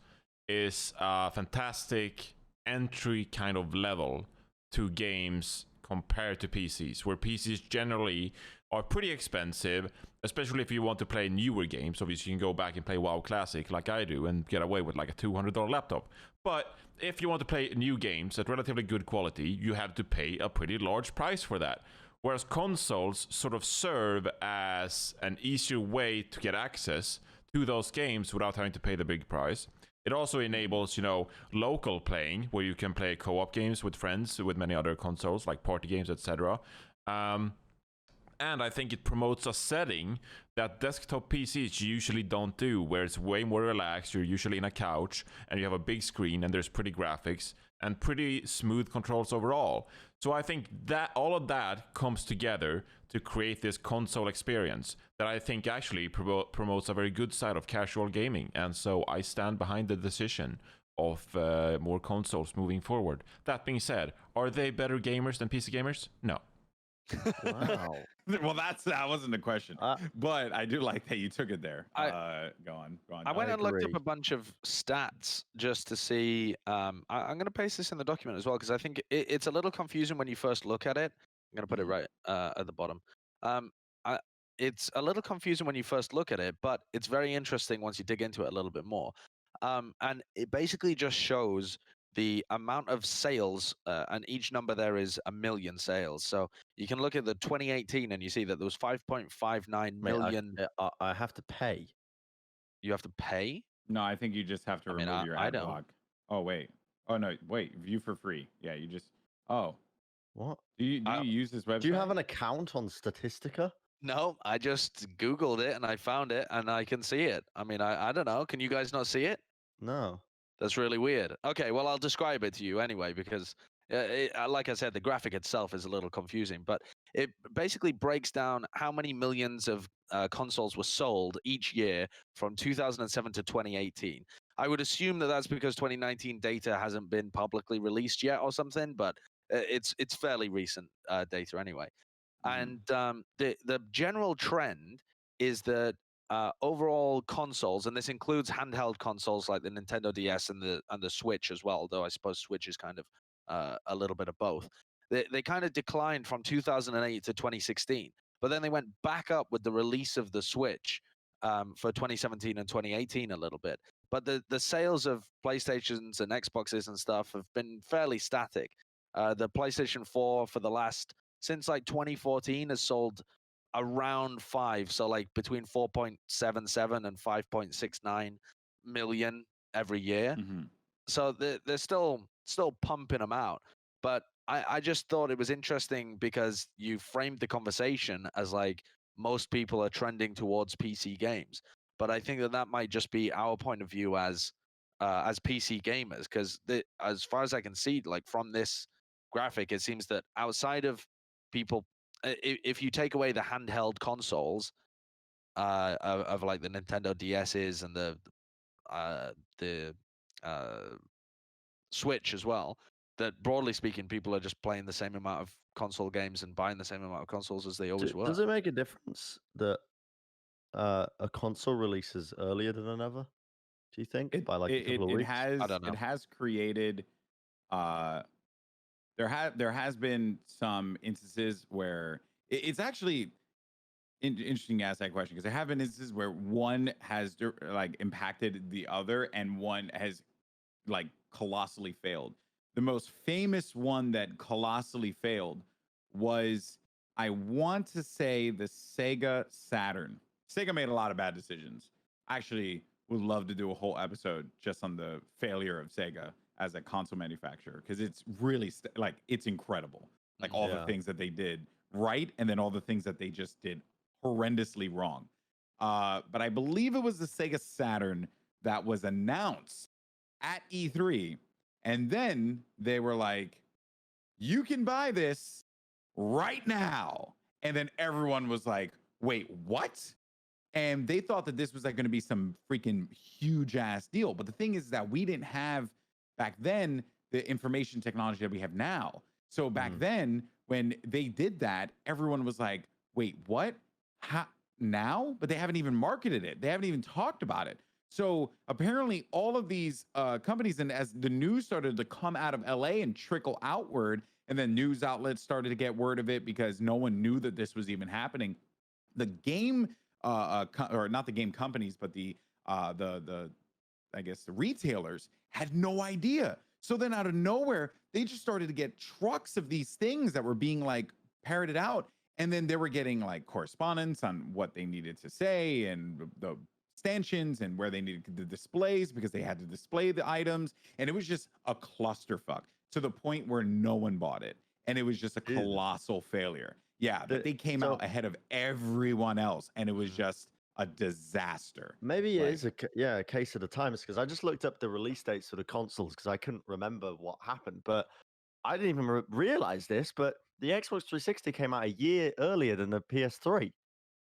is a fantastic entry kind of level to games compared to PCs, where PCs generally are pretty expensive, especially if you want to play newer games. Obviously, you can go back and play WoW Classic like I do and get away with like a $200 laptop. But if you want to play new games at relatively good quality, you have to pay a pretty large price for that. Whereas consoles sort of serve as an easier way to get access to those games without having to pay the big price. It also enables, local playing, where you can play co-op games with friends with many other consoles, like party games, etc. And I think it promotes a setting that desktop PCs usually don't do, where it's way more relaxed. You're usually in a couch, and you have a big screen, and there's pretty graphics, and pretty smooth controls overall. So I think that all of that comes together to create this console experience that I think actually promotes a very good side of casual gaming. And so I stand behind the decision of more consoles moving forward. That being said, are they better gamers than PC gamers? No. Wow. Well, that wasn't the question, but I do like that you took it there. Go on. I went and looked up a bunch of stats just to see. I'm going to paste this in the document as well, because I think it's a little confusing when you first look at it. I'm going to put it right at the bottom. It's a little confusing when you first look at it, but it's very interesting once you dig into it a little bit more. And it basically just shows the amount of sales, and each number there is 1 million sales. So you can look at the 2018 and you see that there was 5.59 million. I have to pay. You have to pay? No, I think you just have to remove your ad block. Oh, wait. Oh, no, wait. View for free. Yeah, you just... Oh. What? Do you use this website? Do you have an account on Statistica? No, I just Googled it and I found it and I can see it. I mean, I don't know. Can you guys not see it? No. That's really weird. Okay, well, I'll describe it to you anyway, because like I said, the graphic itself is a little confusing, but it basically breaks down how many millions of consoles were sold each year from 2007 to 2018. I would assume that that's because 2019 data hasn't been publicly released yet or something, but it's fairly recent data anyway. And the general trend is that overall consoles, and this includes handheld consoles like the Nintendo DS and the Switch as well, though I suppose Switch is kind of a little bit of both. They kind of declined from 2008 to 2016, but then they went back up with the release of the Switch for 2017 and 2018 a little bit. But the sales of PlayStations and Xboxes and stuff have been fairly static. The PlayStation 4 since like 2014 has sold around 5, so like between 4.77 and 5.69 million every year. So they're still pumping them out. But I just thought it was interesting because you framed the conversation as like most people are trending towards PC games. But I think that might just be our point of view as PC gamers, because as far as I can see, like from this graphic, it seems that outside of people, if you take away the handheld consoles of like the Nintendo DSs and the Switch as well, that broadly speaking, people are just playing the same amount of console games and buying the same amount of consoles as they always were. Does it make a difference that a console releases earlier than another? Do you think by like a couple of weeks? I don't know. It has created. There has been some instances where it's actually interesting to ask that question, because there have been instances where one has like impacted the other and one has like colossally failed. The most famous one that colossally failed was, I want to say, the Sega Saturn. Sega made a lot of bad decisions. Actually, would love to do a whole episode just on the failure of Sega as a console manufacturer, because it's really it's incredible, like all the things that they did right and then all the things that they just did horrendously wrong. But I believe it was the Sega Saturn that was announced at E3, and then they were like, you can buy this right now, and then everyone was like, wait, what? And they thought that this was like going to be some freaking huge ass deal. But the thing is that we didn't have back then the information technology that we have now. So back then, when they did that, everyone was like, wait, what? How now? But they haven't even marketed it. They haven't even talked about it. So apparently all of these companies, and as the news started to come out of LA and trickle outward, and then news outlets started to get word of it because no one knew that this was even happening. The game, or not the game companies, but the I guess the retailers had no idea. So then out of nowhere, they just started to get trucks of these things that were being like parroted out. And then they were getting like correspondence on what they needed to say and the stanchions and where they needed the displays because they had to display the items. And it was just a clusterfuck to the point where no one bought it. And it was just a colossal failure. Yeah, but they came out ahead of everyone else. And it was just a disaster. Maybe it is a case of the times, because I just looked up the release dates for the consoles because I couldn't remember what happened. But I didn't even realize this, but the Xbox 360 came out a year earlier than the PS3.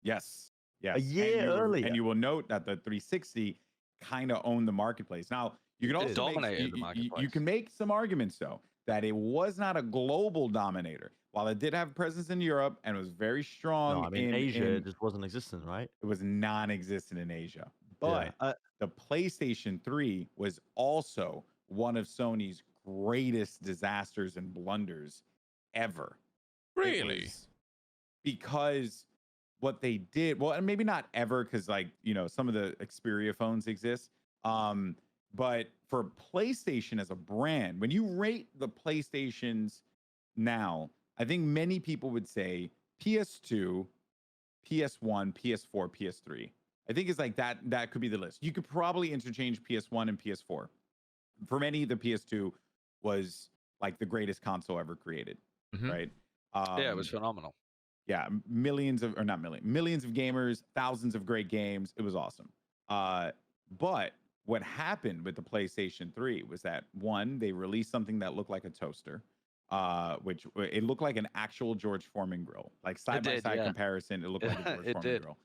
Yes. A year earlier. And you will note that the 360 kind of owned the marketplace. Now, you can also dominated the marketplace. You can make some arguments, though, that it was not a global dominator. While it did have presence in Europe and was very strong, no, I mean, Asia just wasn't existent, right? It was non-existent in Asia. But the PlayStation 3 was also one of Sony's greatest disasters and blunders ever. Really? Because what they did, well, and maybe not ever, because like, you know, some of the Xperia phones exist. But for PlayStation as a brand, when you rate the PlayStations now, I think many people would say PS2, PS1, PS4, PS3. I think it's like that could be the list. You could probably interchange PS1 and PS4. For many, the PS2 was like the greatest console ever created, right? Yeah, it was phenomenal. Yeah, millions of gamers, thousands of great games. It was awesome. But what happened with the PlayStation 3 was that, one, they released something that looked like a toaster, which it looked like an actual George Foreman grill. Like side-by-side comparison, it looked like a George Foreman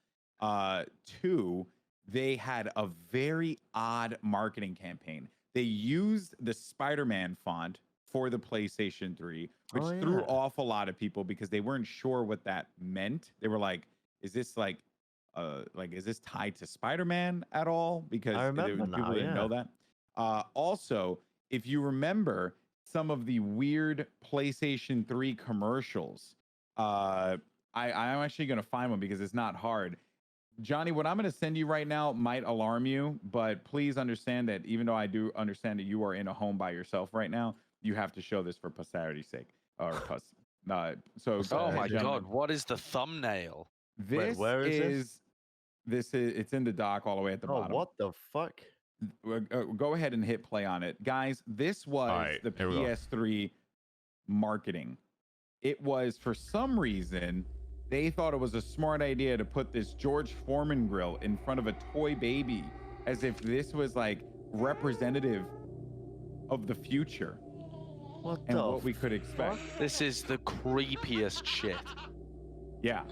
grill. Two, they had a very odd marketing campaign. They used the Spider-Man font for the PlayStation 3, which threw off a lot of people because they weren't sure what that meant. They were like, is this is this tied to Spider-Man at all? Because people didn't know that. Also, if you remember some of the weird PlayStation 3 commercials, I'm actually going to find one because it's not hard. Johnny, what I'm going to send you right now might alarm you, but please understand that even though I do understand that you are in a home by yourself right now, you have to show this for posterity's sake. Or oh my God, what is the thumbnail? This where is this? It's in the dock all the way at the bottom. What the fuck? Go ahead and hit play on it. Guys, this was the PS3 marketing. It was, for some reason, they thought it was a smart idea to put this George Foreman grill in front of a toy baby as if this was like representative of the future. What we could expect. This is the creepiest shit. Yeah.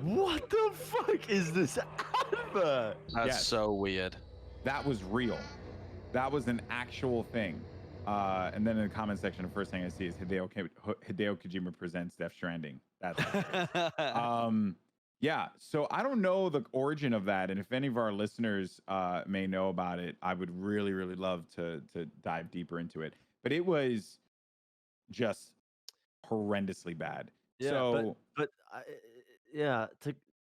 What the fuck is this advert? That's so weird. That was real. That was an actual thing. And then in the comment section, the first thing I see is Hideo Kojima presents Death Stranding. That's yeah. So I don't know the origin of that, and if any of our listeners may know about it, I would really, really love to dive deeper into it. But it was just horrendously bad. Yeah, so,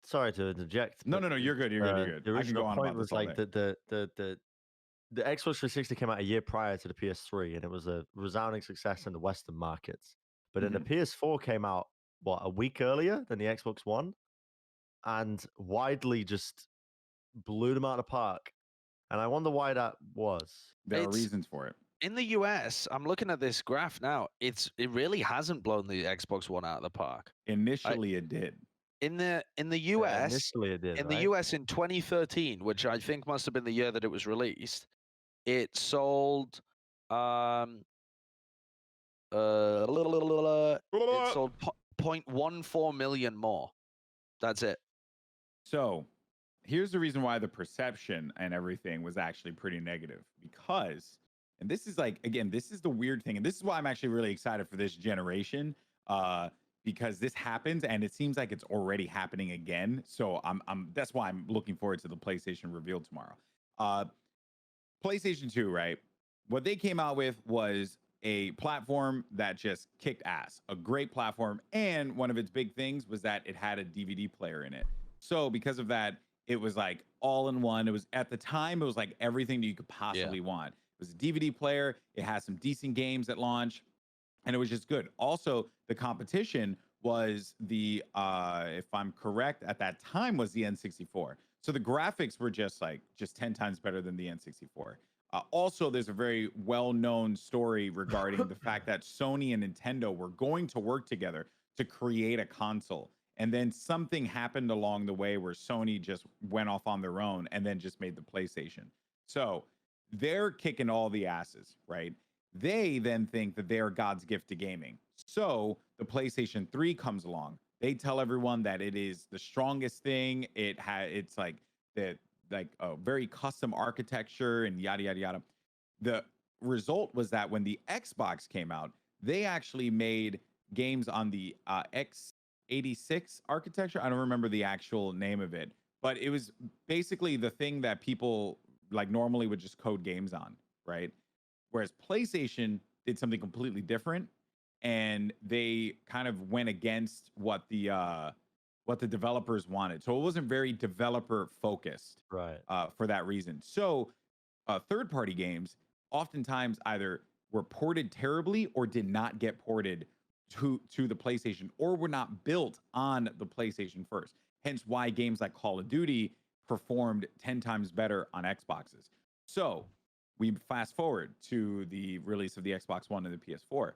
sorry to interject. No, you're good. You're good. The original point was like the Xbox 360 came out a year prior to the PS3, and it was a resounding success in the Western markets. But then the PS4 came out a week earlier than the Xbox One, and widely just blew them out of the park. And I wonder why that was. There are reasons for it. In the US, I'm looking at this graph now. It really hasn't blown the Xbox One out of the park. Initially, it did. In the US, initially it did, the US in 2013, which I think must have been the year that it was released, it sold it sold 0.14 million more. That's it. So here's the reason why the perception and everything was actually pretty negative, because, and this is like, again, this is the weird thing, and this is why I'm actually really excited for this generation, because this happens and it seems like it's already happening again. So that's why I'm looking forward to the PlayStation reveal tomorrow. PlayStation 2, right? What they came out with was a platform that just kicked ass, a great platform. And one of its big things was that it had a DVD player in it. So because of that, it was like all in one. It was at the time, it was like everything that you could possibly want. It was a DVD player. It had some decent games at launch, and it was just good. Also, the competition was the, if I'm correct, at that time was the N64. So the graphics were just 10 times better than the N64. Also, there's a very well-known story regarding the fact that Sony and Nintendo were going to work together to create a console. And then something happened along the way where Sony just went off on their own and then just made the PlayStation. So they're kicking all the asses, right? They then think that they are God's gift to gaming. So the PlayStation 3 comes along. They tell everyone that it is the strongest thing. It's like a very custom architecture and yada, yada, yada. The result was that when the Xbox came out, they actually made games on the x86 architecture. I don't remember the actual name of it, but it was basically the thing that people like normally would just code games on, right? Whereas PlayStation did something completely different, and they kind of went against what the developers wanted. So it wasn't very developer focused, right? For that reason. So third-party games oftentimes either were ported terribly or did not get ported to the PlayStation, or were not built on the PlayStation first. Hence why games like Call of Duty performed 10 times better on Xboxes. So we fast forward to the release of the Xbox One and the PS4.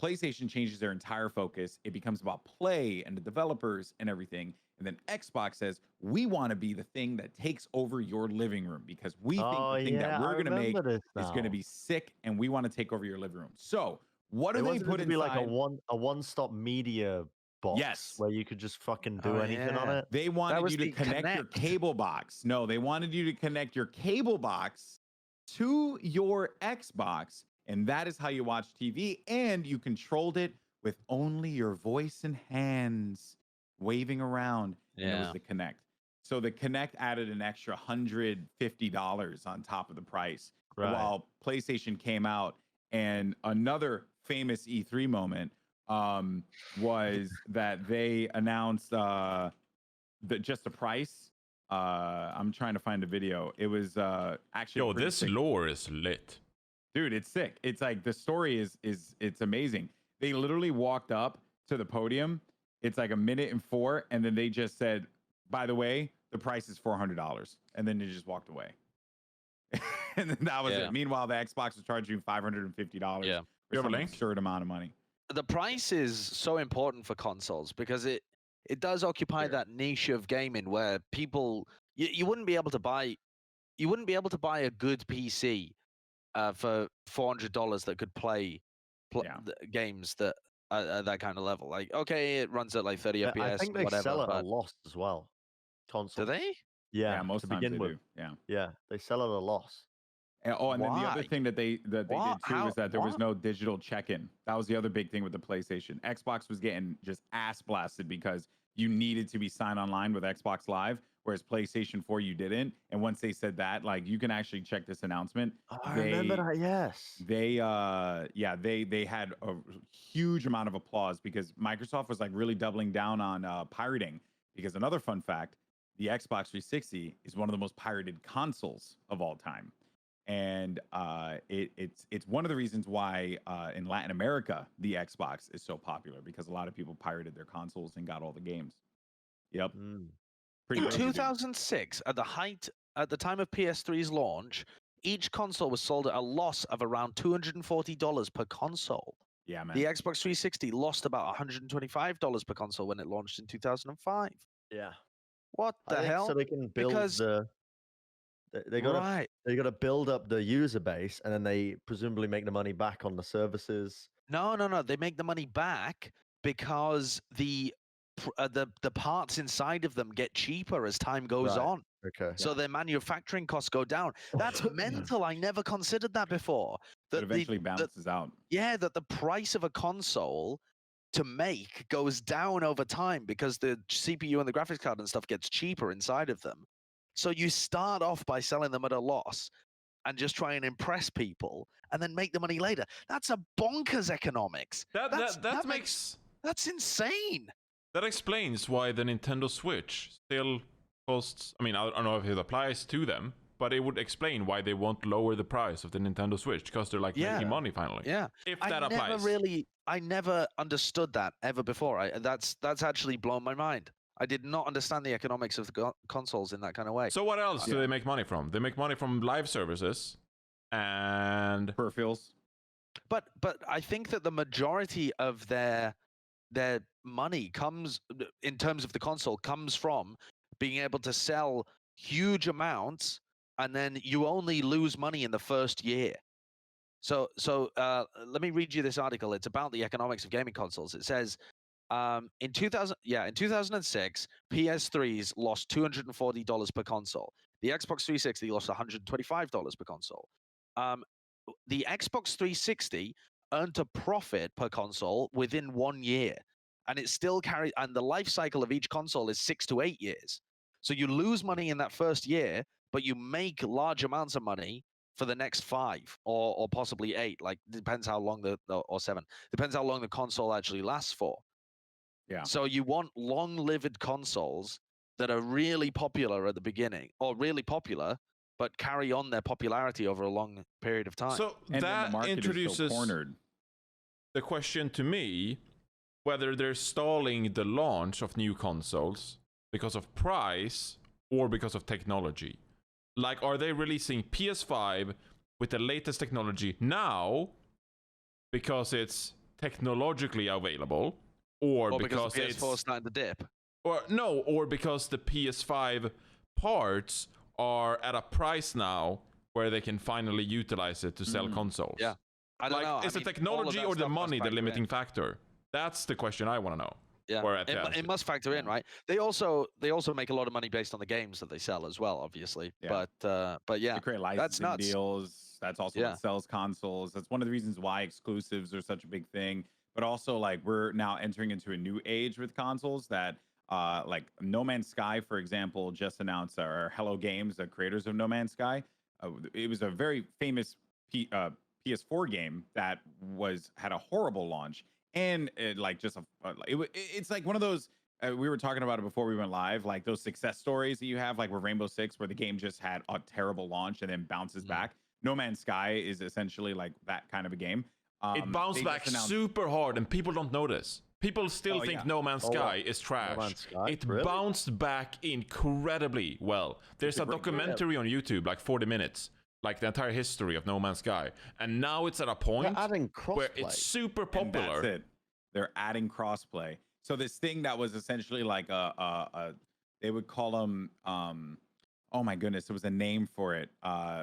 PlayStation changes their entire focus. It becomes about play and the developers and everything. And then Xbox says, we want to be the thing that takes over your living room because we think the thing that we're going to make is going to be sick, and we want to take over your living room. So what do they put inside? Be like a one-stop media box where you could just fucking do anything on it. They wanted you to connect your cable box. No, they wanted you to connect your cable box to your Xbox, and that is how you watch TV, and you controlled it with only your voice and hands waving around. And it was the Kinect. So the Kinect added an extra $150 on top of the price. Right. While PlayStation came out, and another famous E3 moment was that they announced just the price. I'm trying to find a video. It was actually this sick. Lore is lit, dude. It's sick. It's like the story is it's amazing. They literally walked up to the podium. It's like 1:04, and then they just said, "By the way, the price is $400," and then they just walked away. And then that was it. Meanwhile, the Xbox was charging you $550. Yeah, for some absurd amount of money. The price is so important for consoles because it does occupy that niche of gaming where people you wouldn't be able to buy a good PC for $400 that could play games that at that kind of level. Like, okay, it runs at like 30 FPS. I think they sell it at a loss as well. Console. Do they? Yeah, most times they do. Yeah, they sell it at a loss. And then the other thing that they did too was that there was no digital check-in. That was the other big thing with the PlayStation. Xbox was getting just ass blasted because you needed to be signed online with Xbox Live, whereas PlayStation 4 you didn't. And once they said that, like, you can actually check this announcement. I remember that. Yes. They had a huge amount of applause because Microsoft was like really doubling down on pirating. Because another fun fact, the Xbox 360 is one of the most pirated consoles of all time. And it's one of the reasons why in Latin America the Xbox is so popular, because a lot of people pirated their consoles and got all the games. Yep. In 2006, at the time of PS3's launch, each console was sold at a loss of around $240 per console. Yeah, man. The Xbox 360 lost about $125 per console when it launched in 2005. Yeah. What the hell? So they can build they gotta build up the user base, and then they presumably make the money back on the services. No. They make the money back because the parts inside of them get cheaper as time goes on. Okay. So their manufacturing costs go down. That's mental. I never considered that before. That eventually balances out. Yeah, that the price of a console to make goes down over time because the CPU and the graphics card and stuff gets cheaper inside of them. So you start off by selling them at a loss, and just try and impress people and then make the money later. That's a bonkers economics. That's insane. That explains why the Nintendo Switch still costs. I mean, I don't know if it applies to them, but it would explain why they won't lower the price of the Nintendo Switch, because they're like making money finally. Yeah, if that applies. I never understood that ever before. That's actually blown my mind. I did not understand the economics of the consoles in that kind of way. So what else do they make money from? They make money from live services and peripherals. But I think that the majority of their money comes, in terms of the console, comes from being able to sell huge amounts, and then you only lose money in the first year. So let me read you this article. It's about the economics of gaming consoles. It says, in 2006, PS3s lost $240 per console. The Xbox 360 lost $125 per console. The Xbox 360 earned a profit per console within 1 year, and it still carries. And the life cycle of each console is 6 to 8 years. So you lose money in that first year, but you make large amounts of money for the next 5 or possibly 8. Like, depends how long or 7. Depends how long the console actually lasts for. Yeah. So you want long-lived consoles that are really popular at the beginning, or really popular, but carry on their popularity over a long period of time. So that introduces the question to me whether they're stalling the launch of new consoles because of price or because of technology. Like, are they releasing PS5 with the latest technology now because it's technologically available, or because the PS4 is starting to dip? Or because the PS5 parts are at a price now where they can finally utilize it to sell consoles. Yeah. I don't know. Is the technology or the money the limiting factor? That's the question I want to know. Yeah, it must factor in, right? They also make a lot of money based on the games that they sell as well, obviously. Yeah. But yeah, they create licensing deals. That's also what sells consoles. That's one of the reasons why exclusives are such a big thing. But also, like, we're now entering into a new age with consoles that, like, No Man's Sky, for example, just announced, or Hello Games, the creators of No Man's Sky. It was a very famous PS4 game that had a horrible launch. And it's like one of those, we were talking about it before we went live, like those success stories that you have, like with Rainbow Six, where the game just had a terrible launch and then bounces back. No Man's Sky is essentially like that kind of a game. It bounced back super hard, and people don't notice. People still think No Man's Sky is trash. It bounced back incredibly well. There's a documentary on YouTube, like 40 minutes, like the entire history of No Man's Sky. And now it's at a point where it's super popular. And that's it. They're adding crossplay. So this thing that was essentially like they would call them, oh my goodness, there was a name for it,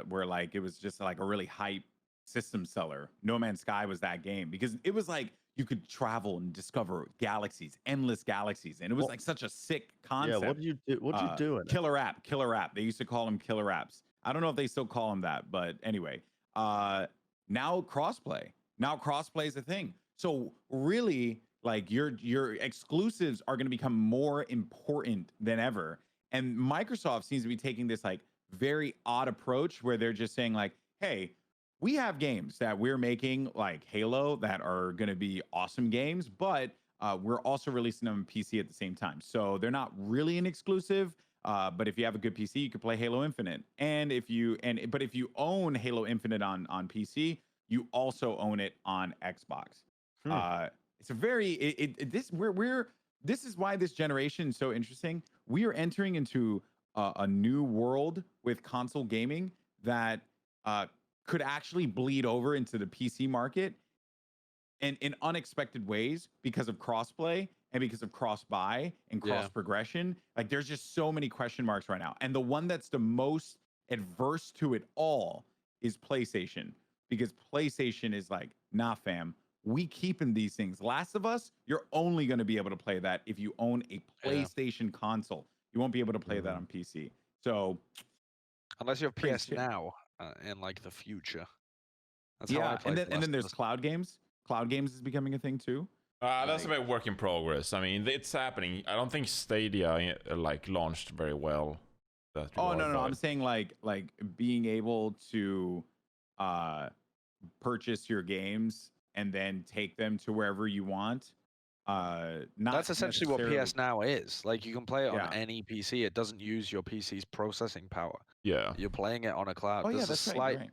where like it was just like a really hype system seller. No Man's Sky was that game, because it was like you could travel and discover galaxies, endless galaxies, and it was like such a sick concept. Yeah, what did you do? What did you do? Killer app. They used to call them killer apps. I don't know if they still call them that, but anyway, now crossplay. Now crossplay is a thing. So really, like your exclusives are going to become more important than ever. And Microsoft seems to be taking this like very odd approach where they're just saying like, hey, we have games that we're making like Halo that are going to be awesome games, but we're also releasing them on PC at the same time. So they're not really an exclusive. But if you have a good PC, you can play Halo Infinite. And if you own Halo Infinite on PC, you also own it on Xbox. It's a very this is why this generation is so interesting. We are entering into a new world with console gaming that could actually bleed over into the PC market and in unexpected ways because of crossplay and because of cross-buy and cross-progression. Like, there's just so many question marks right now. And the one that's the most adverse to it all is PlayStation, because PlayStation is like, nah, fam, we keeping these things. Last of Us, you're only going to be able to play that if you own a PlayStation console. You won't be able to play that on PC. So, unless you have PS Now in like the future. That's how I play. And then there's cloud games. Cloud games is becoming a thing too. That's a bit work in progress. I mean, it's happening. I don't think Stadia like launched very well. Oh no, I'm saying like being able to purchase your games and then take them to wherever you want. That's essentially what PS Now is. Like, you can play it on any PC. It doesn't use your PC's processing power. Yeah. You're playing it on a cloud. Oh, yeah, that's right.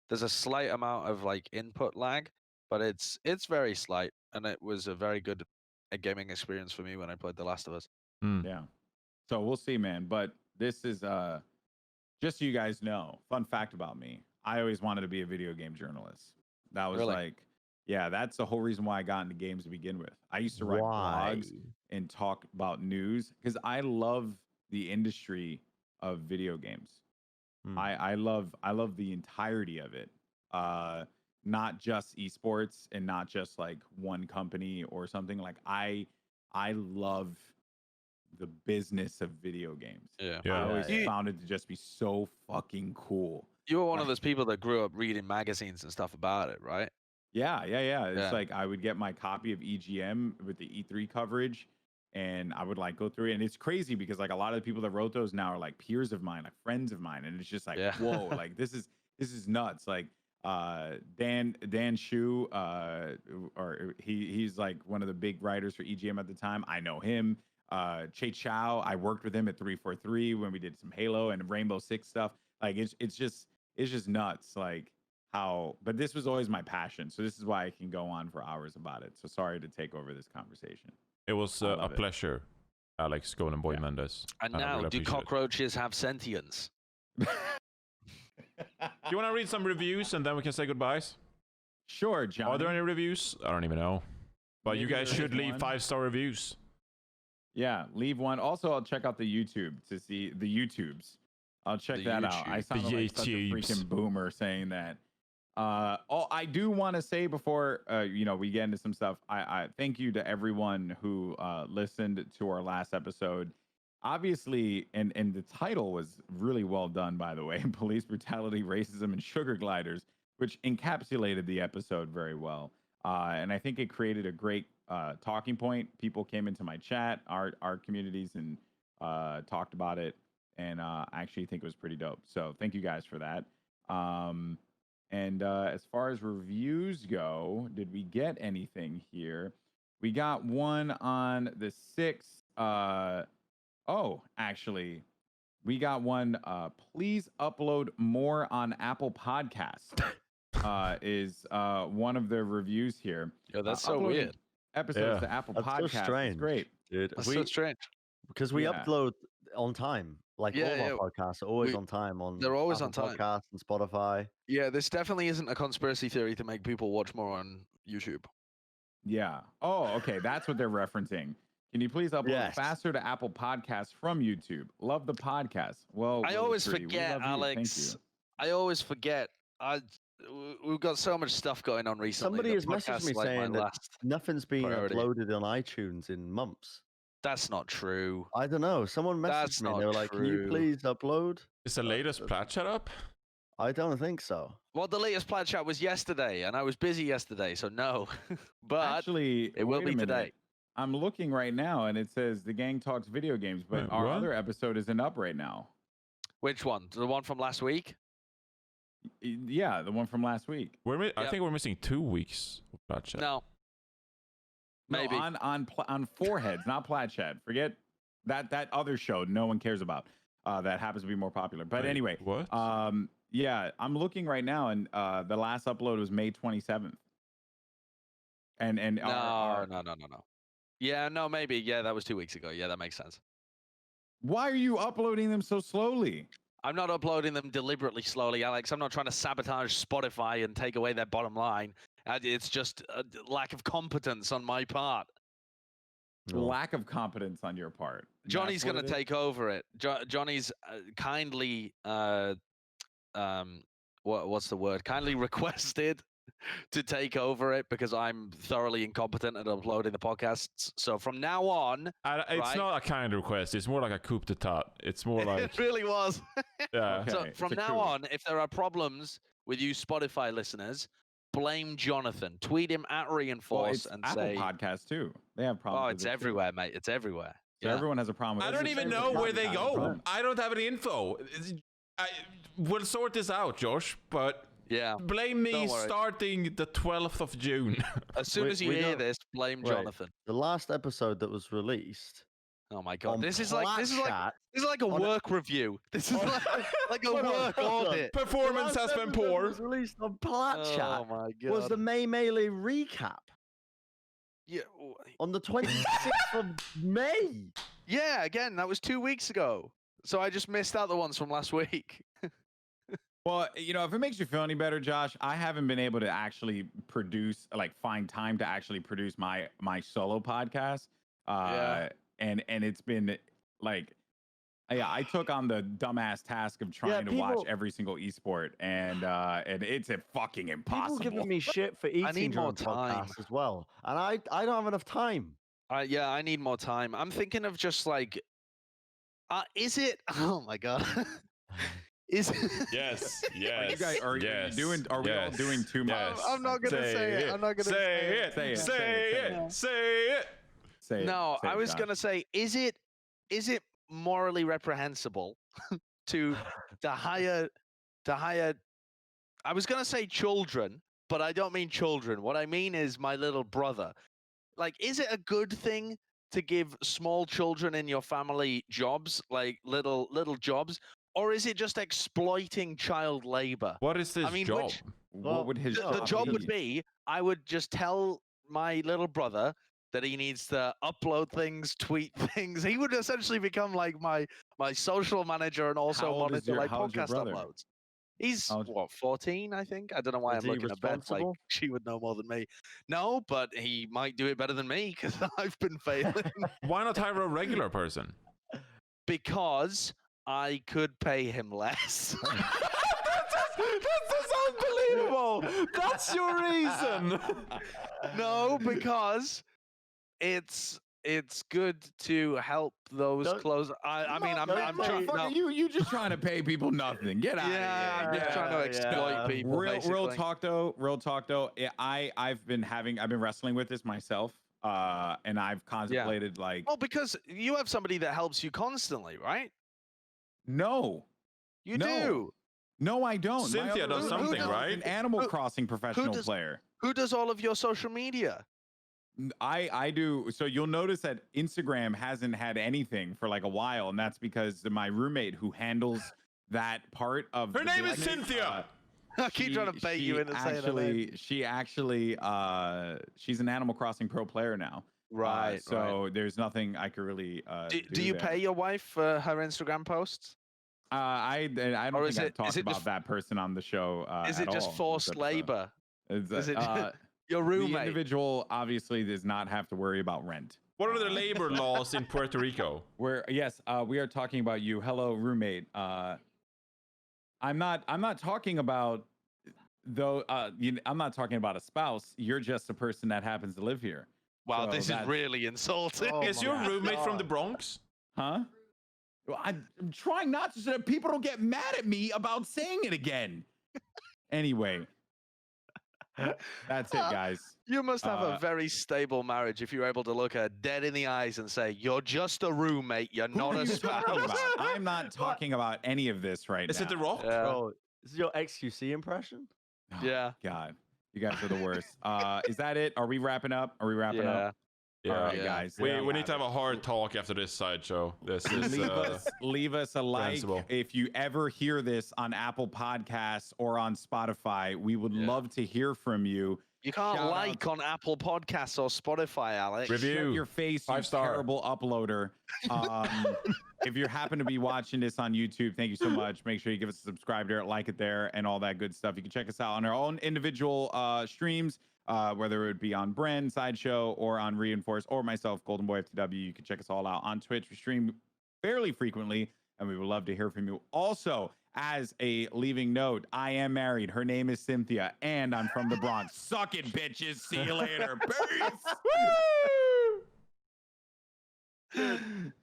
There's a slight amount of like input lag, but it's very slight, and it was a very good gaming experience for me when I played The Last of Us. Yeah. So we'll see, man. But this is just so you guys know, fun fact about me. I always wanted to be a video game journalist. That was that's the whole reason why I got into games to begin with. I used to write blogs and talk about news because I love the industry of video games. I love the entirety of it. Not just esports and not just like one company or something. Like I love the business of video games. I always found it to just be so fucking cool. You were one of those people that grew up reading magazines and stuff about it, right? Yeah. It's like I would get my copy of EGM with the E3 coverage, and I would like go through it. And it's crazy because like a lot of the people that wrote those now are like peers of mine, like friends of mine, and it's just like whoa, like this is nuts. Like Dan Shu, or he's like one of the big writers for EGM at the time. I know him. Che Chow, I worked with him at 343 when we did some Halo and Rainbow Six stuff. Like it's just nuts. Like how, but this was always my passion. So this is why I can go on for hours about it. So sorry to take over this conversation. It was a pleasure, Alex Goldenboy Mendes. And now, do cockroaches have sentience? Do you want to read some reviews and then we can say goodbyes? Sure, John. Are there any reviews? I don't even know. But maybe you guys should leave 5-star reviews. Yeah, leave one. Also, I'll check out the YouTube to see the YouTubes. I'll check that out. I sound like such a freaking boomer saying that. I do want to say before we get into some stuff. I thank you to everyone who listened to our last episode. Obviously, and the title was really well done, by the way. Police brutality, racism, and sugar gliders, which encapsulated the episode very well. And I think it created a great talking point. People came into my chat, our communities, and talked about it. And I actually think it was pretty dope. So thank you guys for that. And as far as reviews go, did we get anything here? We got one on the 6th. Actually, we got one. Please upload more on Apple Podcasts. Is one of the reviews here. Yo, that's so weird. Episodes to Apple Podcasts. So strange, great, dude. That's so strange because we upload on time. Like all of our podcasts are always on time. They're always Apple on time. Podcasts and Spotify. Yeah, this definitely isn't a conspiracy theory to make people watch more on YouTube. Yeah. Oh, okay. That's what they're referencing. Can you please upload faster to Apple Podcasts from YouTube? Love the podcast. Well, I always forget, Alex. I always forget. We've got so much stuff going on recently. Somebody has messaged me saying that nothing's been uploaded on iTunes in months. That's not true. I don't know. Someone messaged me. They were like, "Can you please upload?" Is the latest plat chat up? I don't think so. Well, the latest plat chat was yesterday, and I was busy yesterday, so no. But actually, it will be today. I'm looking right now, and it says the gang talks video games, but our other episode isn't up right now. Which one? The one from last week? Yeah, the one from last week. I think we're missing 2 weeks of plat chat. No. Maybe on foreheads, not plat chat. Forget that other show no one cares about. That happens to be more popular. But anyway, what? Yeah, I'm looking right now, and the last upload was May 27th. And no. Yeah, no, maybe. Yeah, that was 2 weeks ago. Yeah, that makes sense. Why are you uploading them so slowly? I'm not uploading them deliberately slowly, Alex. I'm not trying to sabotage Spotify and take away their bottom line. It's just a lack of competence on my part. Lack of competence on your part. Johnny's going to take over it. Johnny's kindly, what's the word? Kindly requested to take over it because I'm thoroughly incompetent at uploading the podcasts. So from now on, it's not a kind request. It's more like a coup d'etat. It's more like it really was. Yeah. Okay. So from now on, if there are problems with you Spotify listeners, blame Jonathan. Tweet him at Reinforce and Apple say Podcast too. They have problems. Oh, it's everywhere, mate. It's everywhere. So everyone has a problem with I it. don't even know where they go. I don't have any info. We'll sort this out, Josh, but blame me starting the 12th of June. As soon as you hear this, blame Jonathan. The last episode that was released. Oh my god, this is like a work review. This is like a work audit. Performance has been poor. Was released on Plat Chat. Oh my god. Was the May Melee recap? Yeah. On the 26th of May. Yeah, again, that was 2 weeks ago. So I just missed out the ones from last week. Well, you know, if it makes you feel any better, Josh, I haven't been able to actually find time to actually produce my solo podcast. And it's been like, I took on the dumbass task of trying to watch every single esport, and it's fucking impossible. People giving me shit for eating. I need more time as well, and I don't have enough time. I need more time. I'm thinking of just like, is it? Oh my god. Is yes. Are we all doing too much? I'm not gonna say it. I'm not gonna say it. Say it. No, I was gonna say, is it morally reprehensible to hire? I was gonna say children, but I don't mean children. What I mean is my little brother. Like, is it a good thing to give small children in your family jobs, like little jobs? Or is it just exploiting child labor? What is this job? What would his the job would be? I would just tell my little brother that he needs to upload things, tweet things. He would essentially become like my social manager and also monitor like podcast uploads. He's 14, I think. I don't know why I'm looking at Beth like she would know more than me. No, but he might do it better than me because I've been failing. Why not hire a regular person? Because I could pay him less. That's unbelievable. That's your reason. No, because it's good to help those close. I'm trying. No. You just trying to pay people nothing. Get out of here. I'm just trying to exploit people. Real talk though. I've been wrestling with this myself. And I've contemplated because you have somebody that helps you constantly, right? No. You do. No, I don't. Cynthia does something, right? An Animal Crossing professional player. Who does all of your social media? I do. So you'll notice that Instagram hasn't had anything for like a while, and that's because my roommate who handles that part of her name is Cynthia. I keep trying to bait you into saying her name. She's an Animal Crossing pro player now. Right. So there's nothing I could really do you pay your wife for her Instagram posts? I don't think I've talked about that person on the show. Is it just forced labor? Is it your roommate? The individual obviously does not have to worry about rent. What are the labor laws in Puerto Rico? We are talking about you. Hello, roommate. I'm not talking about I'm not talking about a spouse. You're just a person that happens to live here. Wow, this is really insulting. Is your roommate from the Bronx? Huh? Well, I'm trying not to so that people don't get mad at me about saying it again. Anyway, that's it, guys. You must have a very stable marriage if you're able to look her dead in the eyes and say, "You're just a roommate. You're not a spouse." I'm not talking about any of this right now. Is it The Rock? Yeah. Bro, this is your XQC impression? Oh, yeah. God, you guys are the worst. Is that it? Are we wrapping up? Yeah. All right, guys. We need to have a hard talk after this sideshow. This is leave us a like if you ever hear this on Apple Podcasts or on Spotify. We would love to hear from you. You can't on Apple Podcasts or Spotify, Alex. Review. Shut your face, you terrible uploader. If you happen to be watching this on YouTube, thank you so much. Make sure you give us a subscribe there, like it there, and all that good stuff. You can check us out on our own individual streams, whether it be on Bren, Sideshow, or on Reinforce, or myself, Goldenboy FTW. You can check us all out on Twitch. We stream fairly frequently, and we would love to hear from you. Also, as a leaving note, I am married. Her name is Cynthia, and I'm from the Bronx. Suck it, bitches. See you later. Peace.